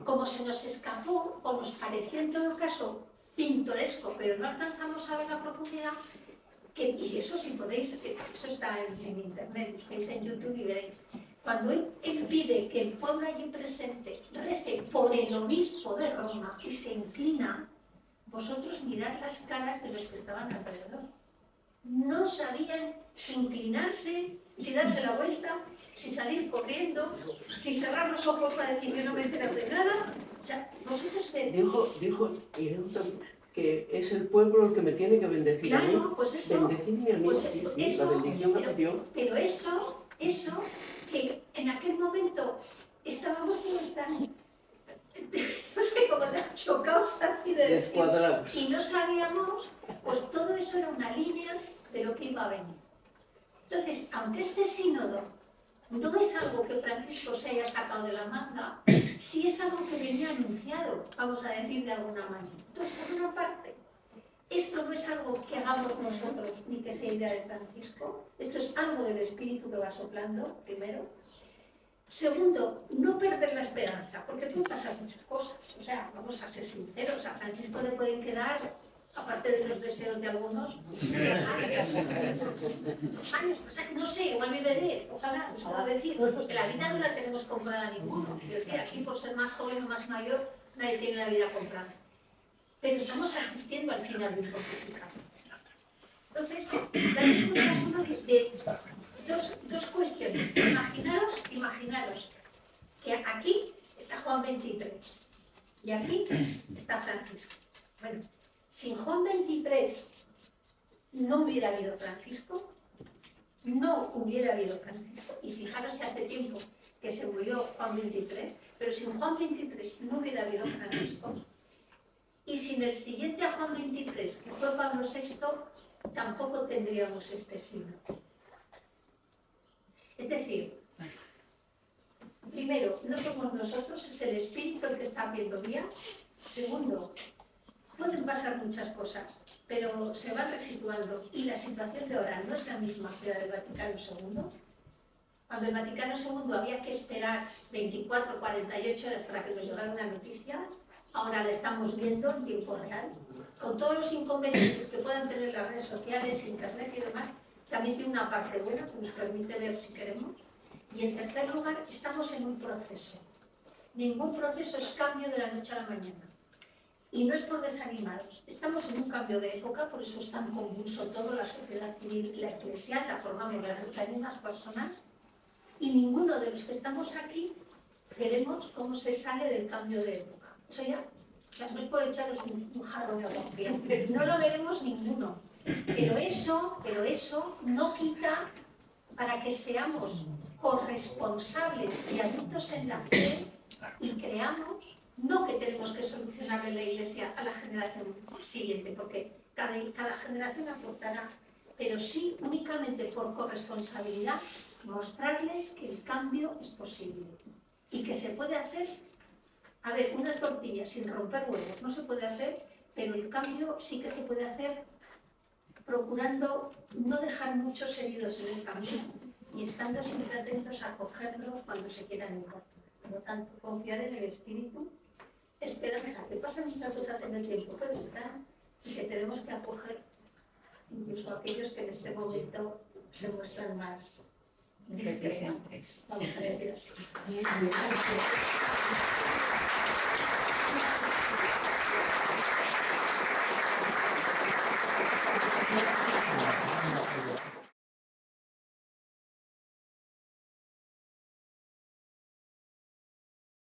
Como se nos escapó, o nos pareció en todo caso pintoresco, pero no alcanzamos a ver la profundidad, y eso si podéis, eso está en internet, busquéis en YouTube y veréis. Cuando él pide que el pueblo allí presente rece por el obispo de Roma y se inclina, vosotros mirad las caras de los que estaban alrededor. No sabían si inclinarse, si darse la vuelta, si salir corriendo, si cerrar los ojos para decir que no me entero de nada. O sea, vosotros dijo que es el pueblo el que me tiene que bendecir. Claro, pues eso. Bendecirme a mí. Pues eso, la bendición que dio. Pero eso, que en aquel momento estábamos todos tan, no sé, como tan chocados así de decir, y no sabíamos, pues todo eso era una línea de lo que iba a venir. Entonces, aunque este sínodo no es algo que Francisco se haya sacado de la manga, sí es algo que venía anunciado, vamos a decir de alguna manera. Entonces, por una parte, esto no es algo que hagamos nosotros ni que sea idea de Francisco, esto es algo del Espíritu que va soplando, primero. Segundo, no perder la esperanza, porque pueden pasar muchas cosas, o sea, vamos a ser sinceros, a Francisco le pueden quedar, aparte de los deseos de algunos, 2 años, no sé, igual vive 10, ojalá, os puedo decir, que la vida no la tenemos comprada ninguno. Yo decía, aquí por ser más joven o más mayor, nadie tiene la vida comprada. Pero estamos asistiendo al final de un pontificado. Entonces, daros cuenta solo de dos cuestiones. Imaginaros que aquí está Juan 23 y aquí está Francisco. Bueno, sin Juan 23 no hubiera habido Francisco, y fijaros si hace tiempo que se murió Juan 23, pero sin Juan 23 no hubiera habido Francisco, y sin el siguiente a Juan 23, que fue Pablo VI, tampoco tendríamos este signo. Es decir, primero, no somos nosotros, es el Espíritu el que está haciendo vía. Segundo, pueden pasar muchas cosas, pero se van resituando y la situación de ahora no es la misma que la del Vaticano II. Cuando el Vaticano II había que esperar 24 o 48 horas para que nos llegara una noticia, ahora la estamos viendo en tiempo real. Con todos los inconvenientes que puedan tener las redes sociales, internet y demás, también tiene una parte buena que nos permite ver si queremos. Y en tercer lugar, estamos en un proceso. Ningún proceso es cambio de la noche a la mañana. Y no es por desanimados. Estamos en un cambio de época, por eso es tan convulso todo, la sociedad civil y la eclesial, la formamos las mismas personas, y ninguno de los que estamos aquí veremos cómo se sale del cambio de época. Eso ya, no es por echaros un jarrón de agua fría, no lo veremos ninguno. Pero eso no quita para que seamos corresponsables y adultos en la fe y creamos, no que tenemos que solucionarle la Iglesia a la generación siguiente, porque cada generación aportará, pero sí únicamente por corresponsabilidad mostrarles que el cambio es posible y que se puede hacer. A ver, una tortilla sin romper huevos no se puede hacer, pero el cambio sí que se puede hacer procurando no dejar muchos heridos en el camino y estando siempre atentos a acogerlos cuando se quieran incorporar. Por lo tanto, confiar en el Espíritu, esperanza, que pasan muchas cosas en el tiempo, pero están, y que tenemos que acoger incluso a aquellos que en este momento se muestran más discrepantes. Vamos a decir así.